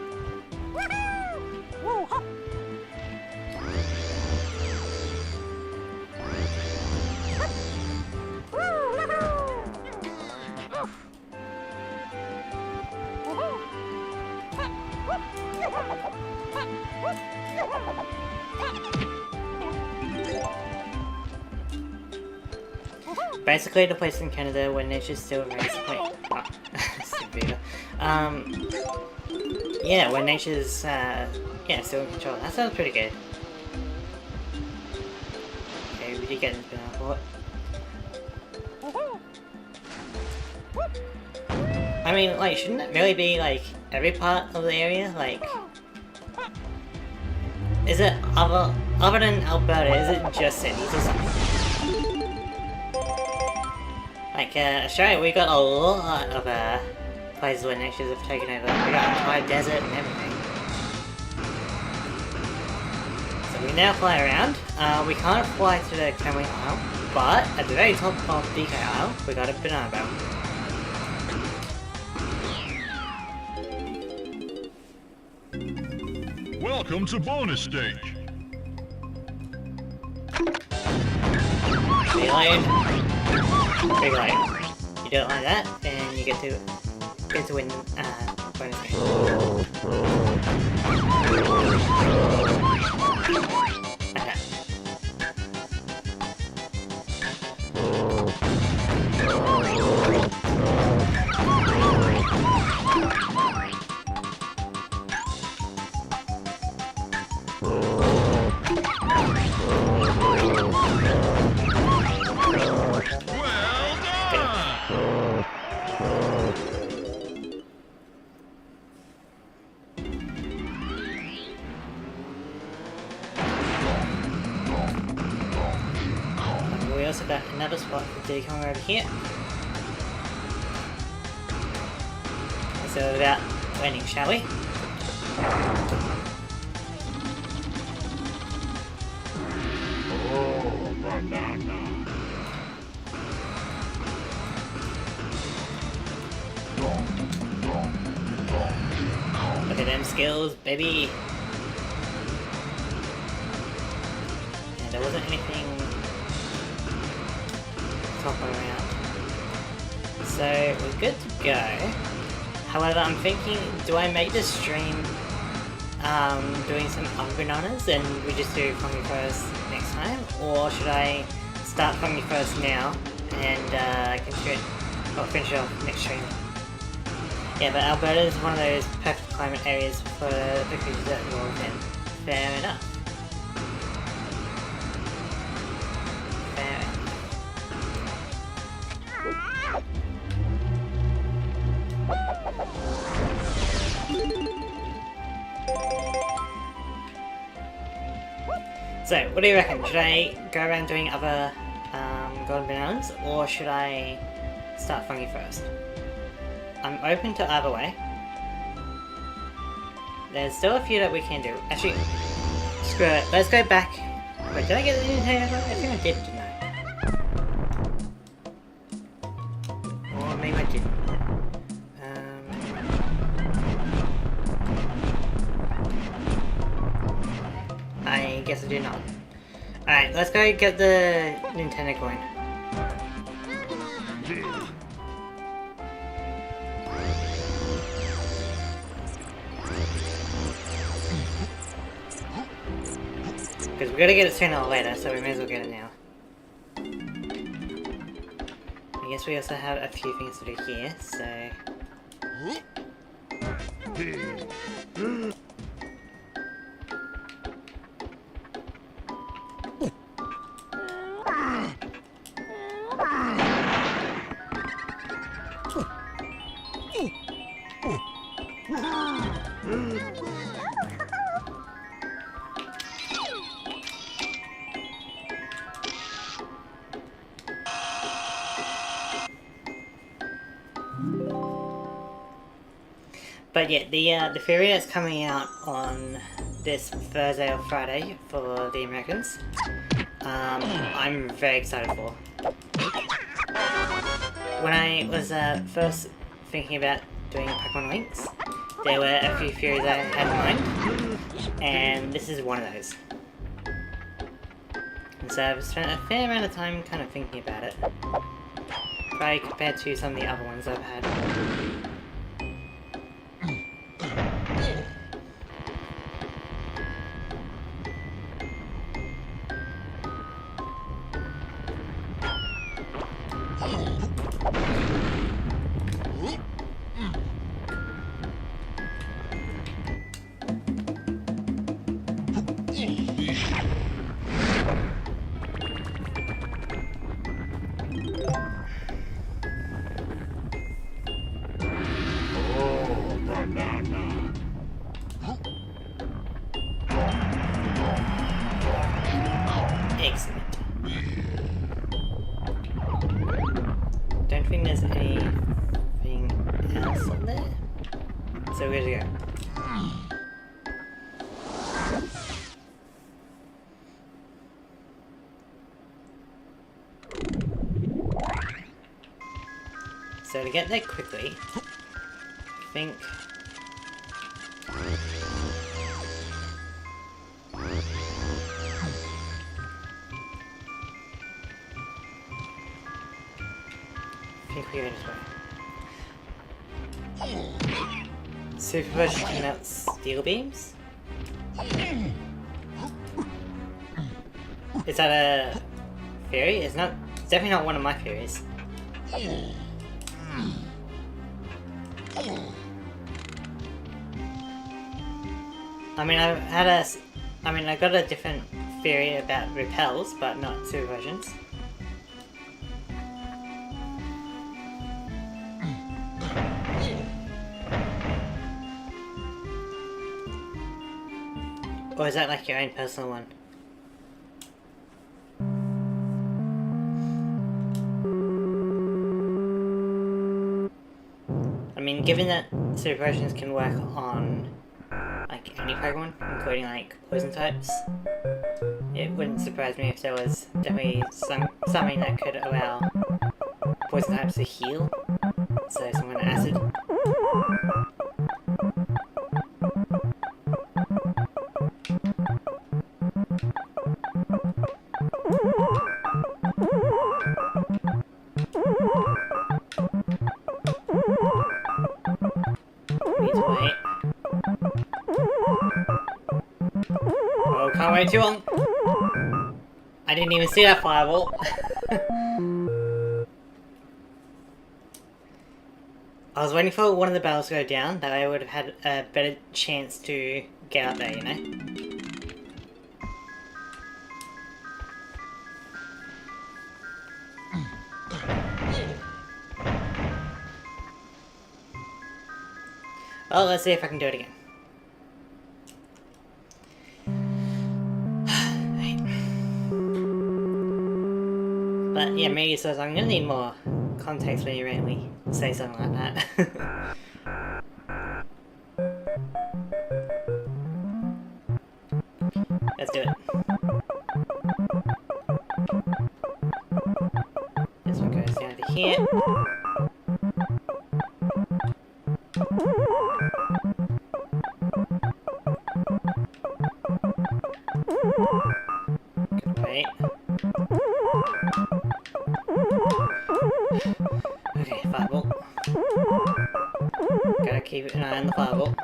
Basically, the place in Canada where nature still raised. Wait, Yeah, when nature's yeah, still in control. That sounds pretty good. Okay, we did get into banana port. I mean, like, shouldn't it really be like every part of the area? Like, is it other than Alberta? Is it just cities or something? Like Australia, we got a lot of places where natures have taken over. We got an entire desert and everything. So we now fly around. We can't fly to the Camry Isle, but at the very top of DK Isle, we got a banana barrel. Welcome to bonus stage. Reload. Reload. You don't like that, then you get to win bonus game. Okay. We also got another spot for decon over here. So without waiting, shall we? Oh, banana. Look at them skills, baby! And there wasn't anything top around. So we're good to go. However, I'm thinking, do I make this stream doing some other bananas and we just do Fungi first next time? Or should I start Fungi first now and finish it off next stream? Yeah, but Alberta is one of those perfect climate areas for the creatures that evolve in. Fair enough. Fair enough. So, what do you reckon? Should I go around doing other golden bananas, or should I start Fungi first? I'm open to either way. There's still a few that we can do. Actually, screw it. Let's go back. Wait, did I get the Nintendo? I think I did, didn't I? Or maybe I didn't. I guess I did not. Alright, let's go get the Nintendo coin. Because we gotta get it sooner or later, so we may as well get it now. I guess we also have a few things to do here, so... But yeah, the theory that's coming out on this Thursday or Friday for the Americans, I'm very excited for. When I was first thinking about doing Pokemon Links, there were a few theories I had in mind, and this is one of those. And so I've spent a fair amount of time kind of thinking about it, probably compared to some of the other ones I've had. Oh, banana. Excellent. Don't think there's anything else on there. So we're good to go. So to get there quickly, I think we go this way. Supervision can melt steel beams? Is that a theory? It's not. It's definitely not one of my theories. I mean, I got a different theory about repels, but not supervisions. Or is that like your own personal one? I mean, given that supervisions can work on like any Pokemon, including like poison types, it wouldn't surprise me if there was definitely something that could allow poison types to heal. So some kind of acid. Oh, can't wait too long. I didn't even see that fireball. I was waiting for one of the battles to go down, that I would have had a better chance to get out there, you know? Well, let's see if I can do it again. But yeah, maybe so I'm gonna need more context when you randomly say something like that. Let's do it. This one goes down to here. Wait. Okay, fireball. Gotta keep an eye on the fireball.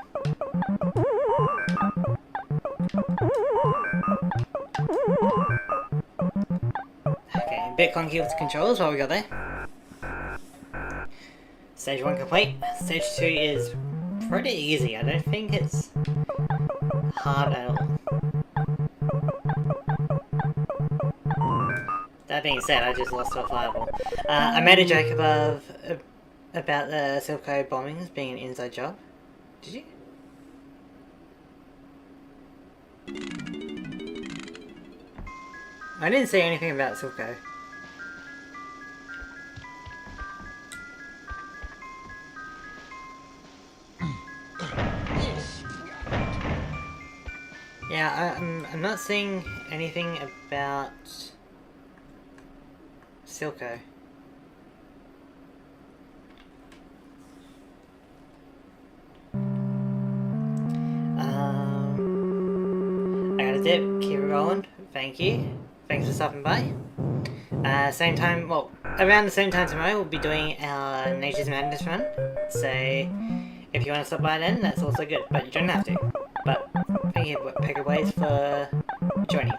Okay, a bit clunky with the controls while we got there. Stage 1 complete. Stage 2 is pretty easy. I don't think it's hard at all. That being said, I just lost to a fireball. I made a joke above about the Silco bombings being an inside job. Did you? I didn't say anything about Silco. Yeah, I'm not seeing anything about Silco. I got a dip, keep it rolling, thank you. Thanks for stopping by. Same time, well, around the same time tomorrow we'll be doing our Nature's Madness run. So, if you want to stop by then, that's also good, but you don't have to. But, thank you, Pokeways, for joining.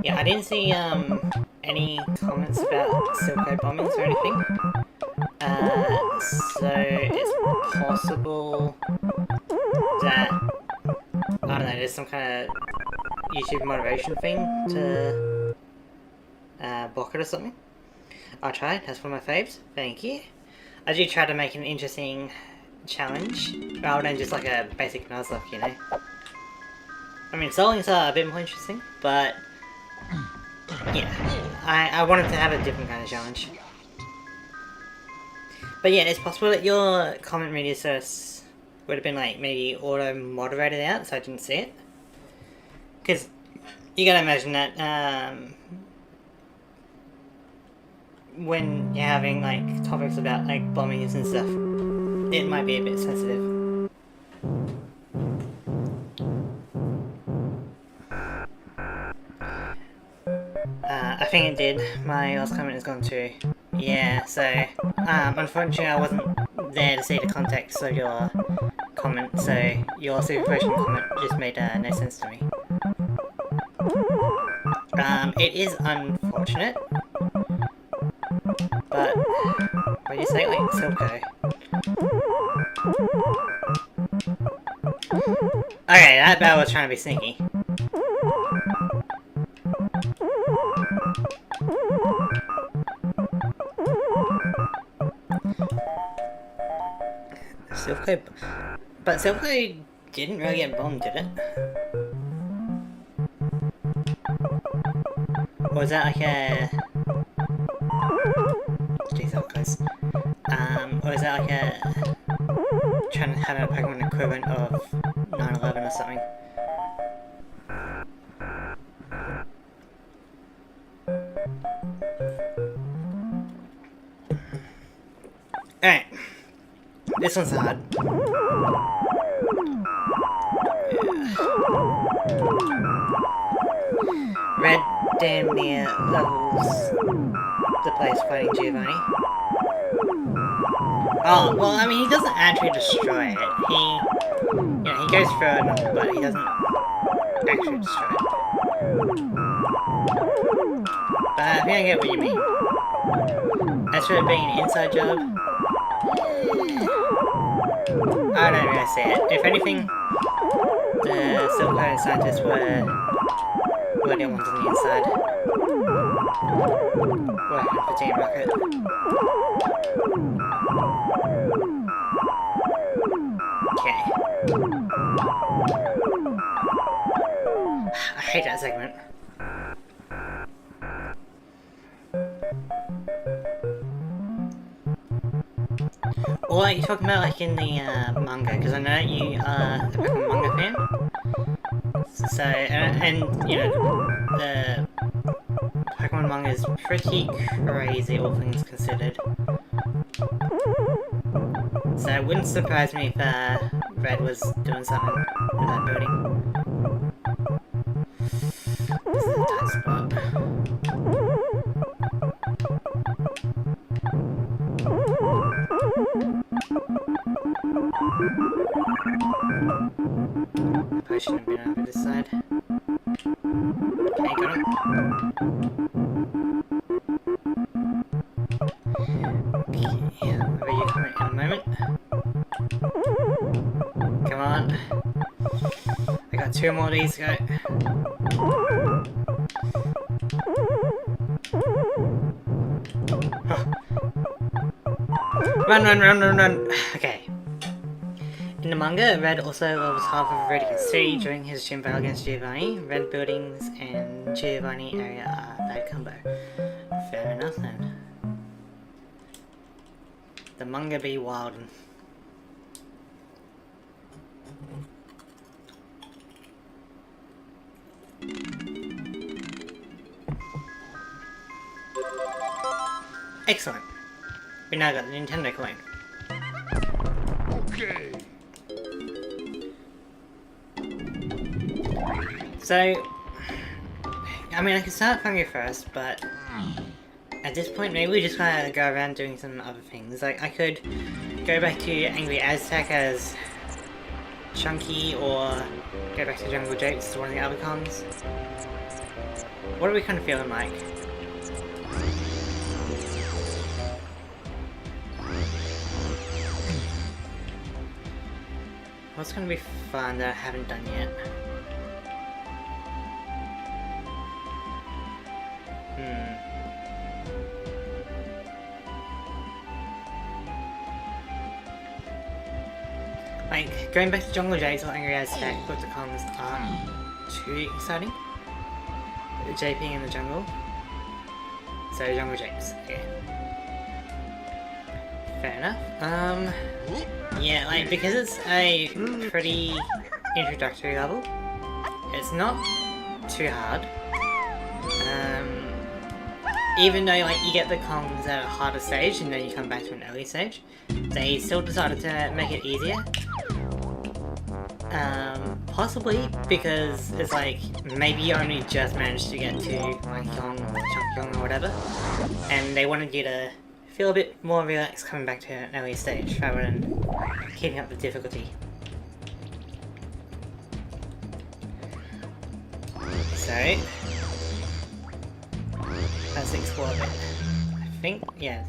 Yeah, I didn't see any comments about Silco bombings or anything. So it's possible that, I don't know, there's some kind of YouTube moderation thing to block it or something. I'll try, that's one of my faves, thank you. I do try to make an interesting challenge, rather than just like a basic Nuzlocke, you know? I mean, Solings are a bit more interesting, but yeah, I wanted to have a different kind of challenge. But yeah, it's possible that your comment radius would have been like maybe auto-moderated out, so I didn't see it. Because you gotta imagine that when you're having like topics about like bombings and stuff, it might be a bit sensitive. I think it did. My last comment has gone too. Yeah, so unfortunately I wasn't there to see the context of your comment, so your supervision comment just made no sense to me. It is unfortunate, but what do you say, like Silco? Okay, that battle was trying to be sneaky. Silco, but Silco didn't really get bombed, did it? Or was that like a... Jeez, that was close. Or is that like a... trying to have a Pokemon equivalent of 9/11 or something? Alright. This one's hard. Red damn near levels the place fighting Giovanni. Oh, well, I mean, he doesn't actually destroy it. He, you know, he goes through it, but he doesn't actually destroy it. But I think I get what you mean. As for it being an inside job, I don't really see it. If anything, the Silco scientists were the ones on the inside. Working for Team Rocket. Okay. I hate that segment. Or are you talking about like in the manga? Because I know that you are a Pokemon manga fan. So, and you know, the Pokemon manga is pretty crazy, all things considered. So it wouldn't surprise me if Red was doing something with that building. This is a tight spot. I shouldn't have been over this side. Okay, got him. Okay, where are you coming in a moment? Come on. I got 2 more of these to go. Oh. Run, run, run, run, run! Okay. In the manga, Red also levels half of Radiant City during his gym battle against Giovanni. Red buildings and Giovanni area are bad combo. Fair enough then. The manga be wildin'. Excellent. We now got the Nintendo coin. Okay. So, I mean, I could start from you first, but at this point, maybe we just kind of go around doing some other things. Like, I could go back to Angry Aztec as Chunky, or go back to Jungle Japes as one of the other cons. What are we kind of feeling like? What's gonna be fun that I haven't done yet? Like, going back to Jungle Japes or Angry Aztec with the comms aren't too exciting. Japing in the jungle. So, Jungle Japes, okay. Fair enough. Yeah, like, because it's a pretty introductory level, it's not too hard. Even though, like, you get the comms at a harder stage and then you come back to an early stage, they still decided to make it easier. Possibly because it's like, maybe you only just managed to get to, like, Chunkyong or whatever, and they wanted you to feel a bit more relaxed coming back to an early stage, rather than keeping up the difficulty. So, let's explore a bit. I think, yes.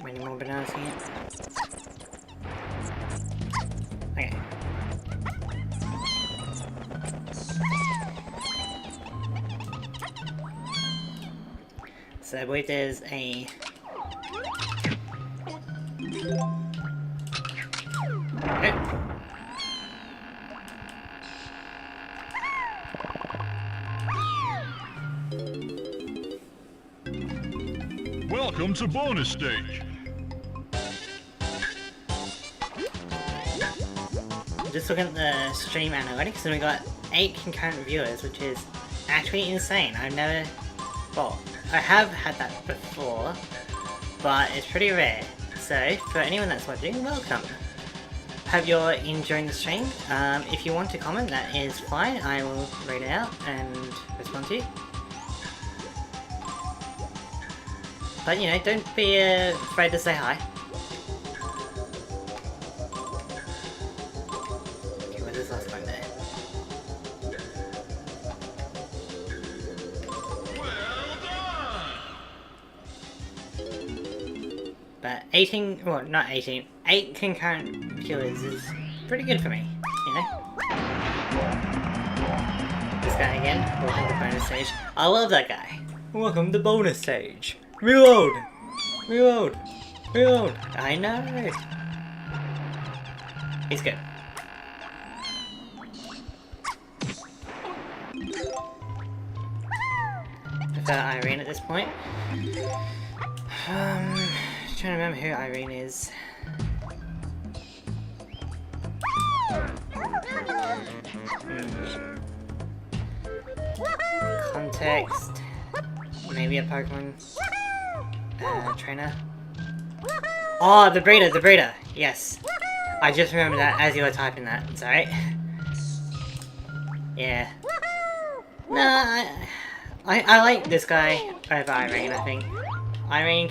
Any more bananas here? Okay. So I believe there's a... Okay. Welcome to bonus stage. Just looking at the stream analytics, and we got 8 concurrent viewers, which is actually insane. I've never... Well, I have had that before, but it's pretty rare. So, for anyone that's watching, welcome. Hope you're enjoying the stream. If you want to comment, that is fine. I will read it out and respond to you. But, you know, don't be afraid to say hi. But 18, well not 18, 8 concurrent viewers is pretty good for me, you know? This guy again, welcome to bonus stage. I love that guy. Welcome to bonus stage. Reload! Reload! Reload! I know! He's good. Prefer Irene at this point. Trying to remember who Irene is. Context. Maybe a Pokemon trainer. Oh, the breeder, yes. I just remembered that as you were typing that, sorry. Yeah. No, I like this guy over Irene, I think. Irene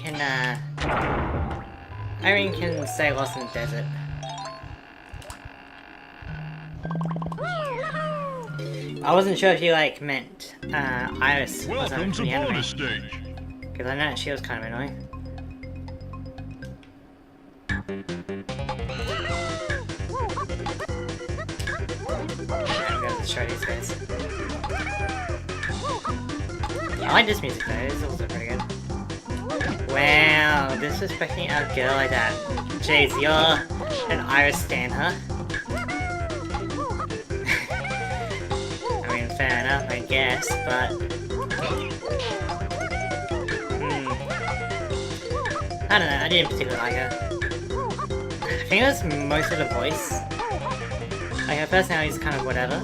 can stay lost in the desert. I wasn't sure if you like meant Iris was on the anime, because I know that she was kind of annoying. I'll go to show these guys. I like this music though, it's also pretty good. Wow, disrespecting our girl like that. Jeez, you're an Iris stan, huh? I mean, fair enough, I guess, but... I don't know, I didn't particularly like her. I think it was mostly the voice. Like, her personality is kind of whatever.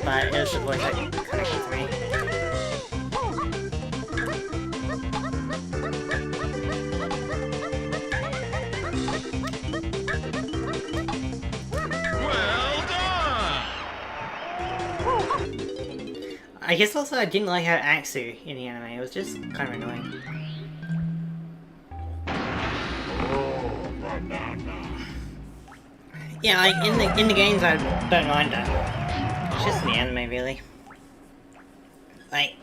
But it was the voice that kind of got to me. I guess also I didn't like her Axu in the anime, it was just kind of annoying. Yeah, like in the games I don't mind her. It's just the anime, really. Like,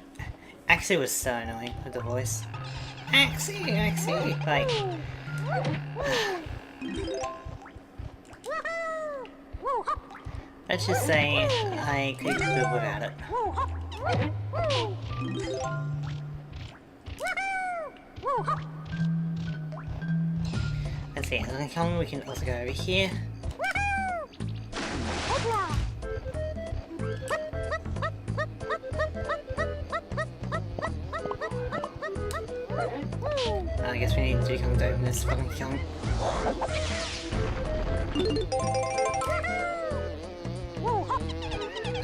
Axie was so annoying with the voice. Axie! Like... Let's just say I could live without it. Let's see, as we can also go over here. I guess we need to become to open this fucking kiln.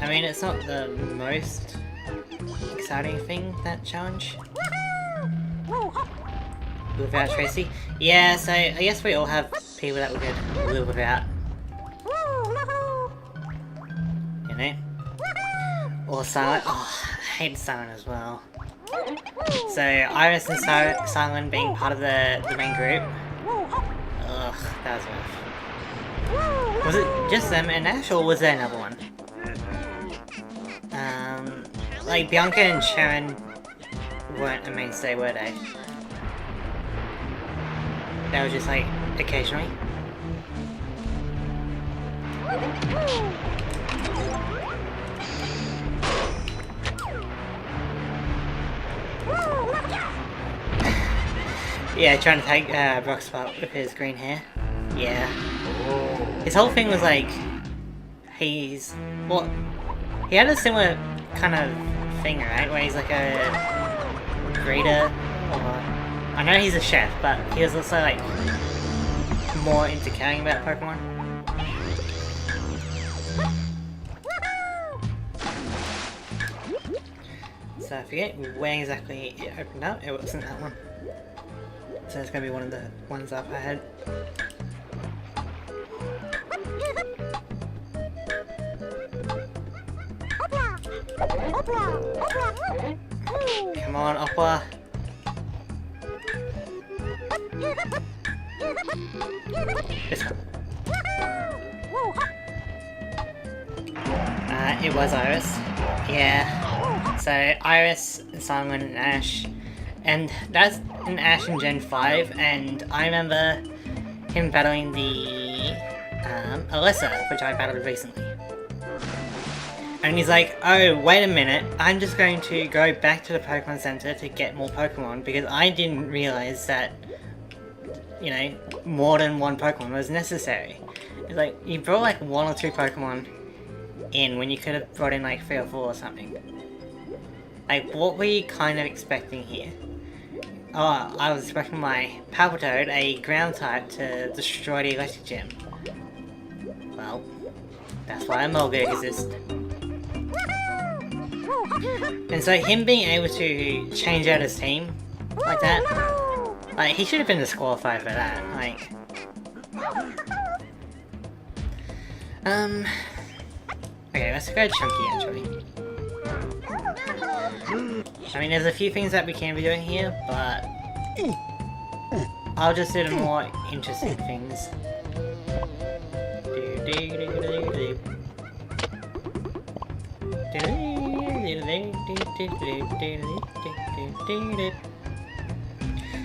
I mean, it's not the most exciting thing, that challenge. Without Tracy? Yeah, so I guess we all have people that we could live without. You know? Or Silent. Oh, I hate Silent as well. So, Iris and Silent being part of the main group. Ugh, that was rough. Was it just them and Ash, or was there another one? Like, Bianca and Sharon weren't a mainstay, were they? That was just like, occasionally. Yeah, trying to take Brock's spot with his green hair. Yeah. His whole thing was like, he's... Well, he had a similar kind of thing, right? Where he's like a breeder, or... I know he's a chef, but he was also like more into caring about Pokemon. So I forget where exactly it opened up. It wasn't that one. So it's gonna be one of the ones up ahead. Come on, Oppa. This one. It was Iris. Yeah. So Iris, Simon, and Ash. And that's in Ash in Gen 5, and I remember him battling the Alyssa, which I battled recently. And he's like, oh, wait a minute, I'm just going to go back to the Pokemon Center to get more Pokemon, because I didn't realize that, you know, more than one Pokemon was necessary. It's like, you brought like 1 or 2 Pokemon in when you could have brought in like 3 or 4 or something. Like, what were you kind of expecting here? Oh, I was expecting my Palpitoad, a ground type, to destroy the electric gym. Well, that's why a Mulga exists. And so him being able to change out his team like that, like, he should have been disqualified for that, like... Okay, let's go Chunky, actually. I mean, there's a few things that we can be doing here, but... I'll just do the more interesting things.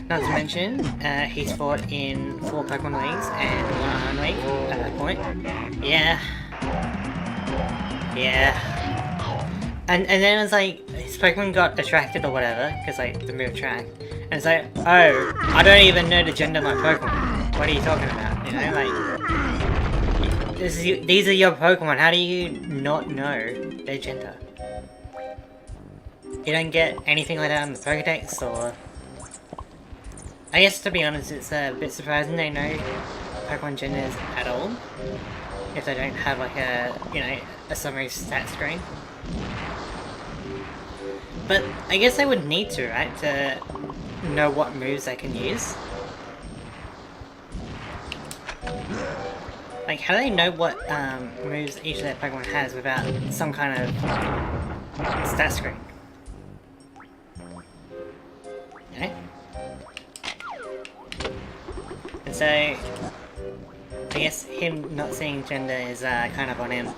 Not to mention, he's fought in 4 Pokemon Leagues and 1 Iron League at that point. Yeah. Yeah. And then it's like, his Pokemon got attracted or whatever, because like, the move attract. And it's like, oh, I don't even know the gender of my Pokemon. What are you talking about? You know, like... these are your Pokemon, how do you not know their gender? You don't get anything like that on the Pokedex, or... I guess, to be honest, it's a bit surprising they know Pokemon genders at all. If they don't have like a, you know, a summary stat screen. But I guess they would need to, right? To know what moves they can use. Like, how do they know what moves each of their Pokemon has without some kind of stat screen? Okay. And so, I guess him not seeing gender is kind of on him.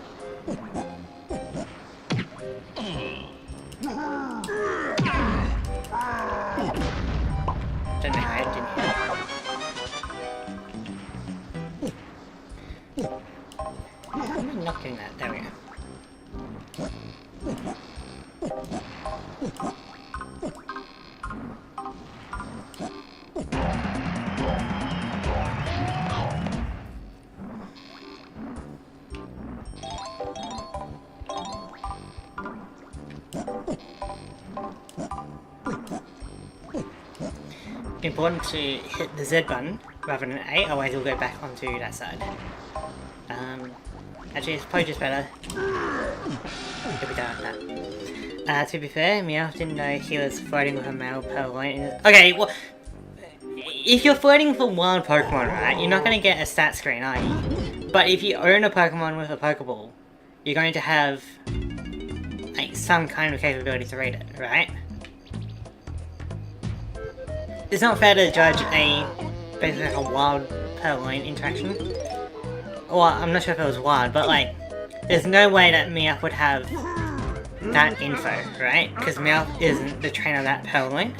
not getting that? There we go. Important to hit the Z button rather than A, otherwise you'll go back onto that side. Actually, it's probably just better if we don't have that. To be fair, Meowth didn't know he was flirting with a male Purloin. Okay, well, if you're flirting with a wild Pokemon, right, you're not going to get a stat screen, are you? But if you own a Pokemon with a Pokeball, you're going to have like some kind of capability to read it, right? It's not fair to judge basically a wild Purloin interaction. Well, I'm not sure if it was wild, but like, there's no way that Meowth would have that info, right? Because Meowth isn't the trainer of that Purloin.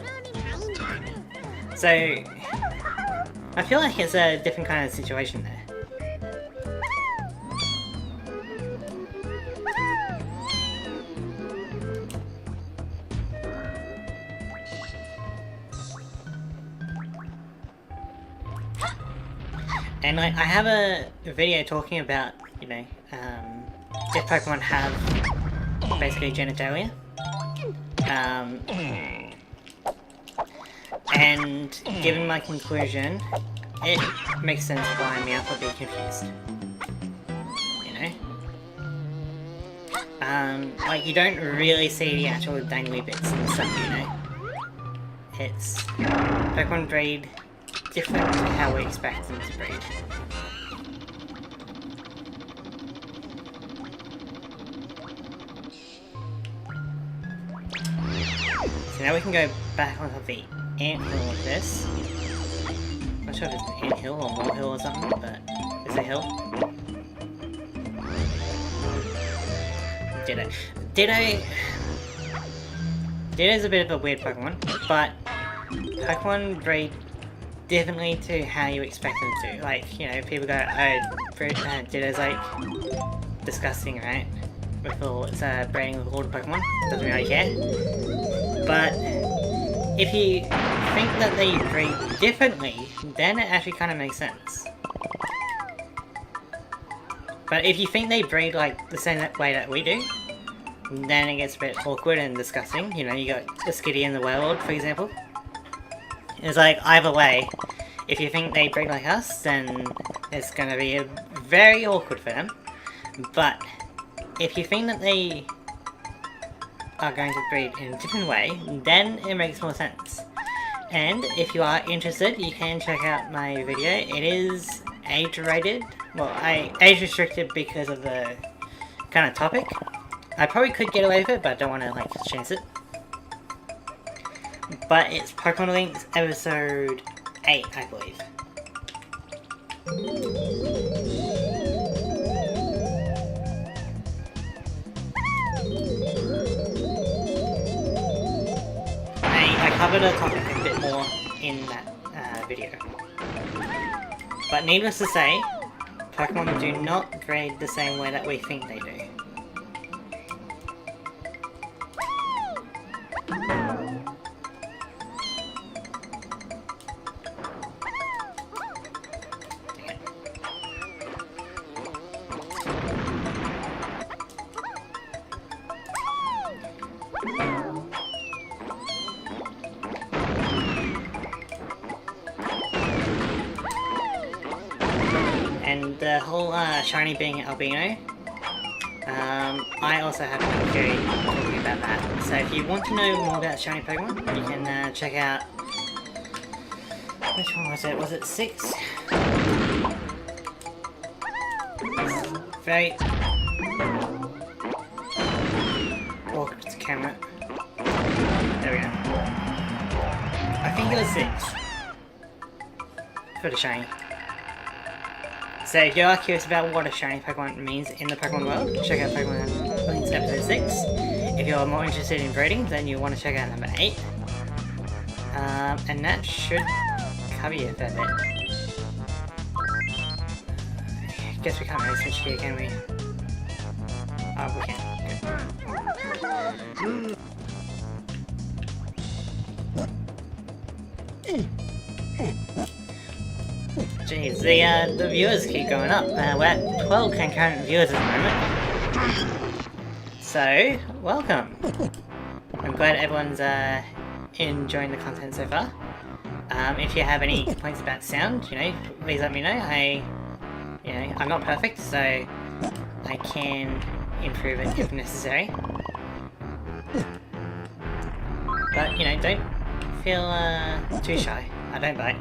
So, I feel like it's a different kind of situation there. And like, I have a video talking about, you know, if Pokemon have basically genitalia. And given my conclusion, it makes sense why Meowth would be confused. You know? Like, you don't really see the actual dangly bits and stuff, you know? It's Pokemon breed different to how we expect them to breed. So now we can go back onto the anthill with this. I'm not sure if it's an anthill or molehill or something, but it's a hill. Ditto. Ditto's a bit of a weird Pokemon, but Pokemon breed differently to how you expect them to. Like, you know, people go, oh, Ditto's like disgusting, right? With all its breeding with all the Pokemon. Doesn't really care. But if you think that they breed differently, then it actually kind of makes sense. But if you think they breed like the same way that we do, then it gets a bit awkward and disgusting. You know, you got the Skitty and the Werewolf, for example. It's like, either way, if you think they breed like us, then it's gonna be very awkward for them. But if you think that they are going to breed in a different way, then it makes more sense. And if you are interested, you can check out my video. It is age-rated. Well, age-restricted because of the kind of topic. I probably could get away with it, but I don't want to, like, chance it. But it's Pokemon Links episode 8, I believe. I covered the topic a bit more in that video. But needless to say, Pokemon do not grade the same way that we think they do. And the whole shiny being albino, I also have another theory talking about that. So if you want to know more about shiny Pokemon, you can check out... Which one was it? Was it 6? Very... awkward to camera. There we go. I think it was 6. For the shiny. So if you are curious about what a shiny Pokemon means in the Pokemon world, check out Pokemon Links episode 6. If you're more interested in breeding, then you want to check out number 8. And that should cover you a fair bit. Guess we can't really switch here, can we? Oh, we can. Jeez, the viewers keep going up. We're at 12 concurrent viewers at the moment. So, welcome. I'm glad everyone's enjoying the content so far. If you have any complaints about sound, you know, please let me know. I'm not perfect, so I can improve it if necessary. But, you know, don't feel too shy. I don't bite.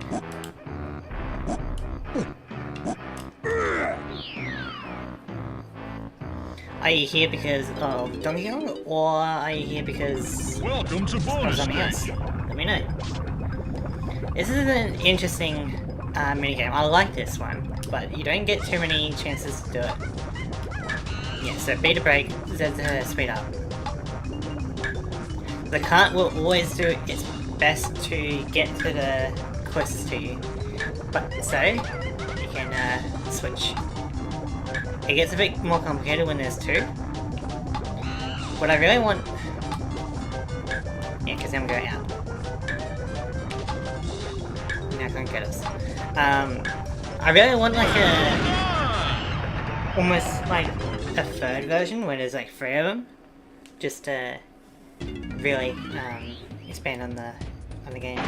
Are you here because of Donkey Kong, or are you here because Welcome to of bonus something else? stage. Let me know. This is an interesting minigame. I like this one, but you don't get too many chances to do it. Yeah, so B to break, Z to speed up. The cart will always do its best to get to the closest to you, but so you can switch. It gets a bit more complicated when there's two. What I really want... Yeah, because I'm going out. Now I can't get us. I really want like a... almost like a third version where there's like 3 of them. Just to really expand on the game.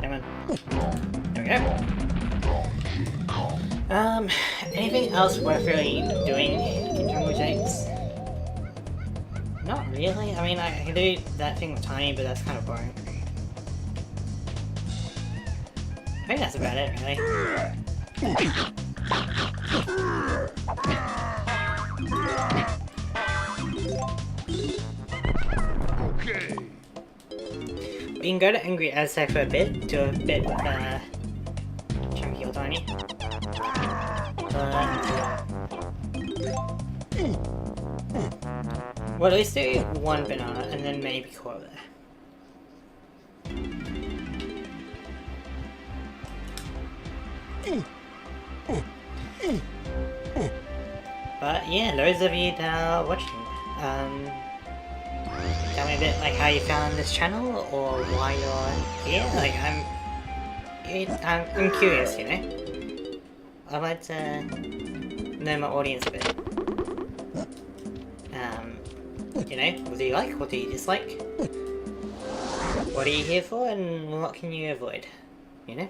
Come on. There we go. Anything else worth really doing in Jungle Japes? Not really. I mean, I can do that thing with Tiny, but that's kind of boring. I think that's about it, really. Okay. We can go to Angry Aztec for a bit, do a bit with Chunky or Tiny. Well, at least do 1 banana and then maybe call it there. But yeah, those of you that are watching, tell me a bit like how you found this channel or why you're here. Like I'm curious, you know. I'd like to know my audience a bit. You know, what do you like? What do you dislike? What are you here for, and what can you avoid? You know.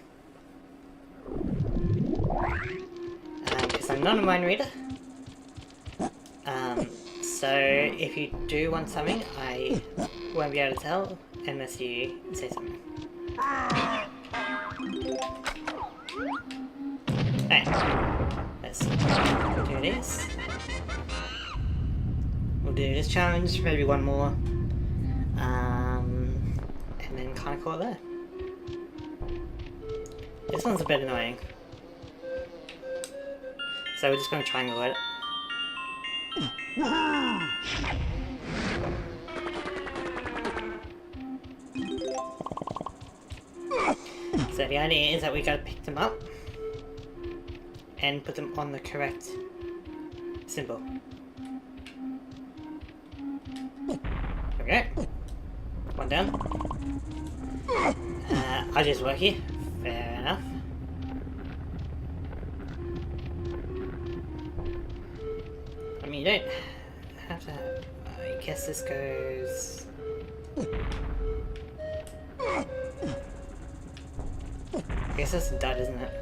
Because I'm not a mind reader. So if you do want something, I won't be able to tell unless you say something. Hey, let's do this. We'll do this challenge, maybe one more, and then kind of call it there. This one's a bit annoying, so we're just going to triangle it. So the idea is that we gotta pick them up and put them on the correct symbol. Okay, 1 down. I'll just work here. Fair enough. I mean, you don't have to. I guess this goes. I guess that's the dot, isn't it?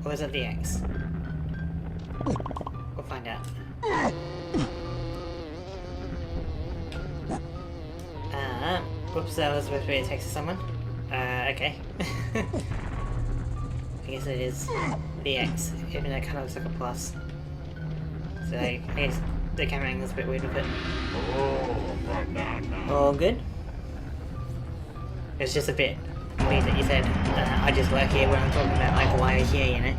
Or is it the X? We'll find out. Whoops, that was supposed to be a text to someone. Okay. I guess it is the X, even though it kind of looks like a plus. So I guess the camera angle's a bit weird with it. All good? It's just a bit weird that you said, I just work here when I'm talking about like why you're here, you know?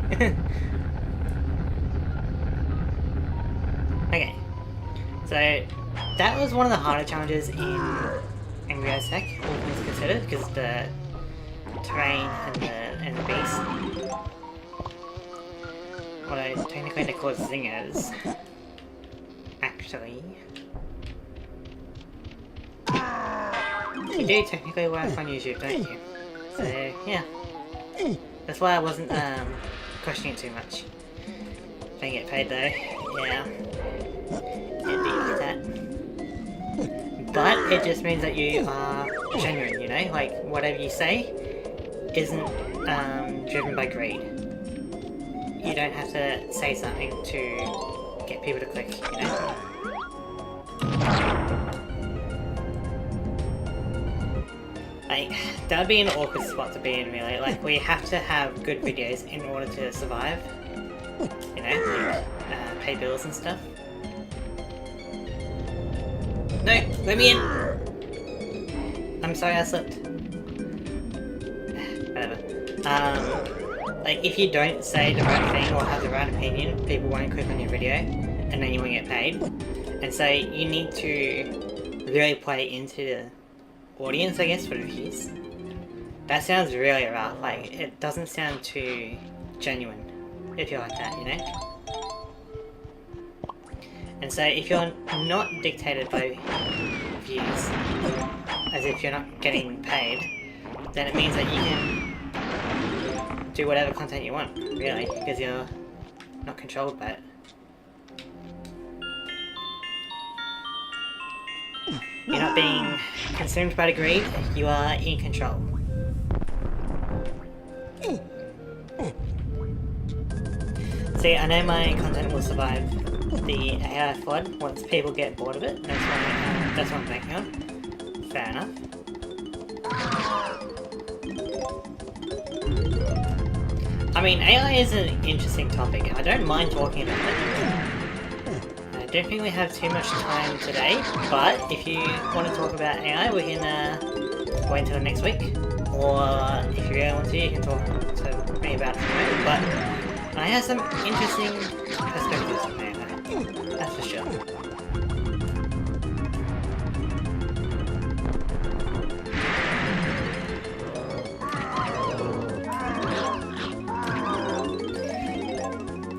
Okay. So that was one of the harder challenges in angry as heck, all things considered, because the terrain and the beast. Although technically they're called zingers. Actually. You do technically work on YouTube, don't you? So, yeah. That's why I wasn't questioning it too much. Don't get paid though. Yeah. It'd be like that. But it just means that you are genuine, you know? Like, whatever you say isn't driven by greed. You don't have to say something to get people to click, you know? Like, that would be an awkward spot to be in, really. Like, we have to have good videos in order to survive. You know? Like, pay bills and stuff. No! Let me in! I'm sorry, I slipped. Whatever. Like, if you don't say the right thing or have the right opinion, people won't click on your video, and then you won't get paid. And so, you need to really play into the audience, I guess, for the views. That sounds really rough, like, it doesn't sound too genuine, if you're like that, you know? And so, if you're not dictated by views, as if you're not getting paid, then it means that you can do whatever content you want, really, because you're not controlled by it. You're not being consumed by the greed, you are in control. See, I know my content will survive the AI flood once people get bored of it. That's what I'm thinking of. Fair enough. I mean, AI is an interesting topic. I don't mind talking about it. I don't think we have too much time today, but if you want to talk about AI, we can wait until next week. Or if you really want to, you can talk to me about it tomorrow. But I have some interesting perspectives on AI, that's for sure.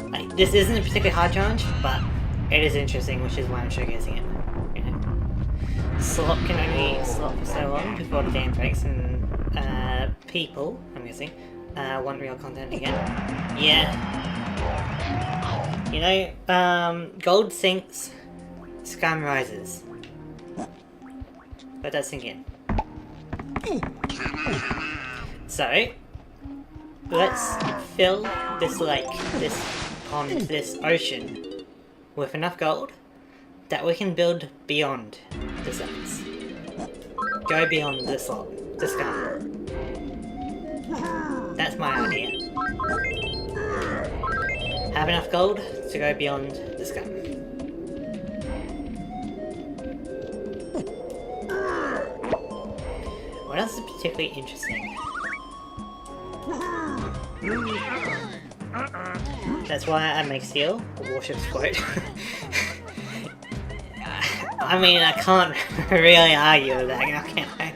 Like, this isn't a particularly hard challenge, but it is interesting, which is why I'm showcasing it. You know? Slop can only slop for so long before the game breaks, and people, I'm guessing, want real content again. Yeah. You know, gold sinks, scum rises. Let that sink in. So, let's fill this lake, this pond, this ocean with enough gold that we can build beyond the suns. Go beyond the slot, the scum. That's my idea. Have enough gold to go beyond the scum. What else is particularly interesting? That's why I make steel, the warships float. I mean, I can't really argue with that, can I?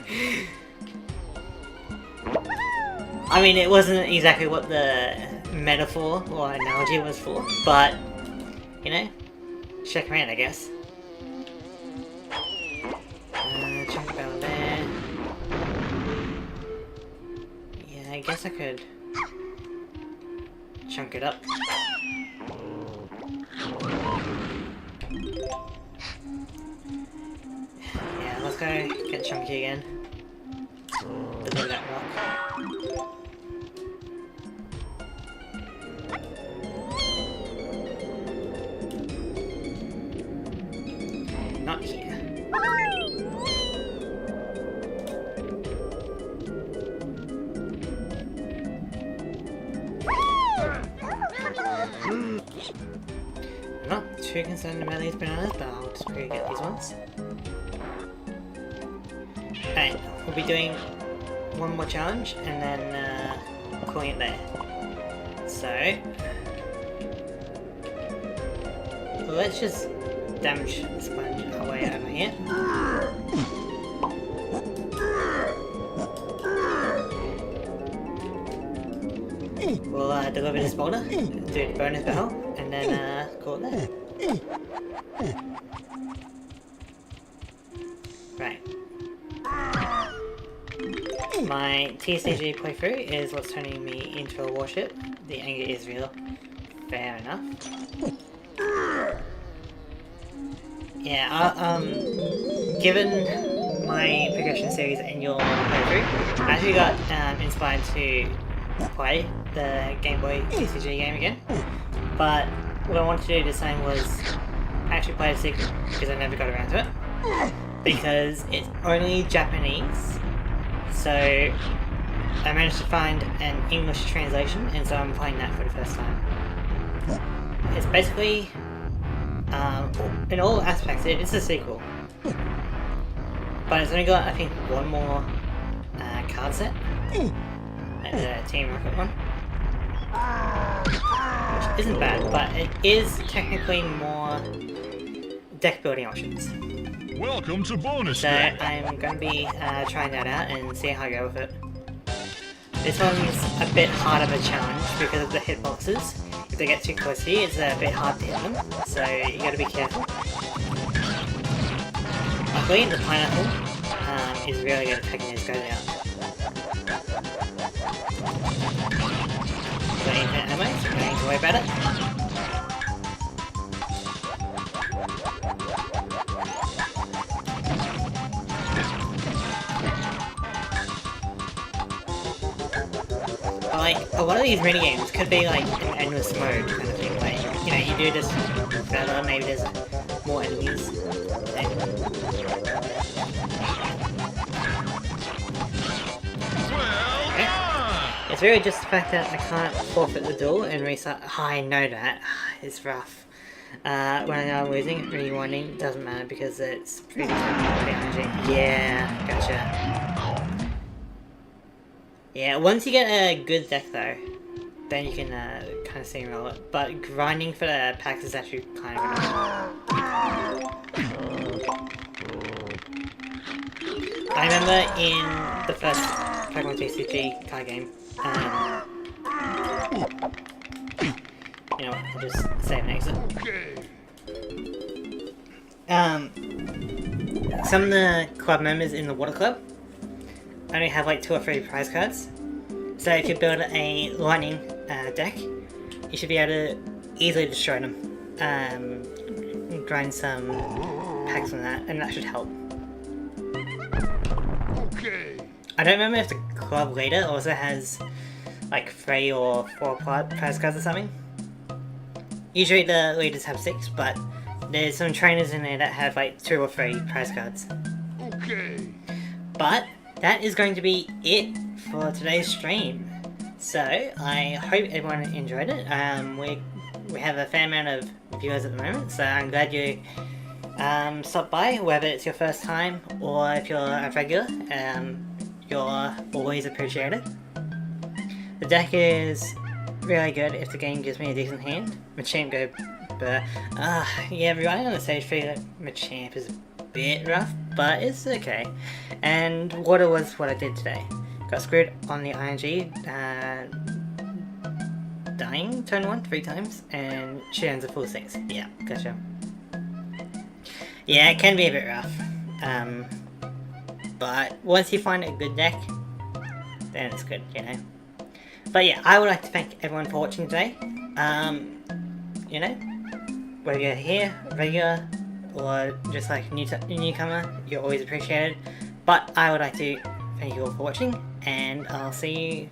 I mean, it wasn't exactly what the metaphor or analogy was for, but, you know, check around, I guess. Chunk barrel there. Yeah, I guess I could chunk it up. Yeah, let's go get chunky again. Deliver that rock. Not here. I'm not too concerned about these bananas, but I'll just quickly get these ones. Okay, we'll be doing one more challenge and then calling it there. So, let's just damage the sponge our way over here. a little bit of spoiler, do the bonus battle, and then call it there. Right. My TCG playthrough is what's turning me into a warship. The anger is real. Fair enough. Yeah, given my progression series and your playthrough, I actually got inspired to play the Game Boy TCG game again. But what I wanted to do this time was actually play a sequel, because I never got around to it. Because it's only Japanese, so I managed to find an English translation, and so I'm playing that for the first time. It's basically, in all aspects, it is a sequel. But it's only got, I think, one more card set. The Team Rocket one. Which isn't bad, but it is technically more deck building options. Welcome to bonus So day. I'm going to be trying that out and see how I go with it. This one's a bit hard of a challenge because of the hitboxes. If they get too close to you, it's a bit hard to hit them, so you got to be careful. Luckily, the pineapple is really good at taking these guys out. Got infinite ammo, so I don't need to worry about it. Like, a lot of these minigames could be like an endless mode kind of thing, like, you know, you do this further, maybe there's more enemies. Okay. It's really just the fact that I can't forfeit the duel and restart. Oh, I know that. It's rough. When I know I'm losing, rewinding doesn't matter because it's pretty damaging. Yeah, gotcha. Yeah, once you get a good deck though, then you can kind of steamroll it. But grinding for the packs is actually kind of annoying. I remember in the first Pokemon TCG card game, you know what, I'll just save and exit. Some of the club members in the Water Club only have like 2 or 3 prize cards. So if you build a lightning deck, you should be able to easily destroy them. Grind some packs from that, and that should help. Okay. I don't remember if the club leader also has like 3 or 4 prize cards or something. Usually the leaders have 6, but there's some trainers in there that have like 2 or 3 prize cards. Okay. But that is going to be it for today's stream. So I hope everyone enjoyed it. We have a fair amount of viewers at the moment, so I'm glad you stopped by, whether it's your first time or if you're a regular. You're always appreciated. The deck is really good if the game gives me a decent hand. Machamp go, but yeah, relying on the stage figure Machamp is a bit rough, but it's okay. And water was what I did today. Got screwed on the ING, dying turn 1 3 times, and she ends a full 6. Yeah, gotcha. Yeah, it can be a bit rough. But once you find a good deck, then it's good, you know. But yeah, I would like to thank everyone for watching today. You know, whether you're here, regular, or just like a newcomer, you're always appreciated. But I would like to thank you all for watching, and I'll see you,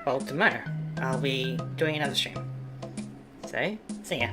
well, tomorrow. I'll be doing another stream. So, see ya.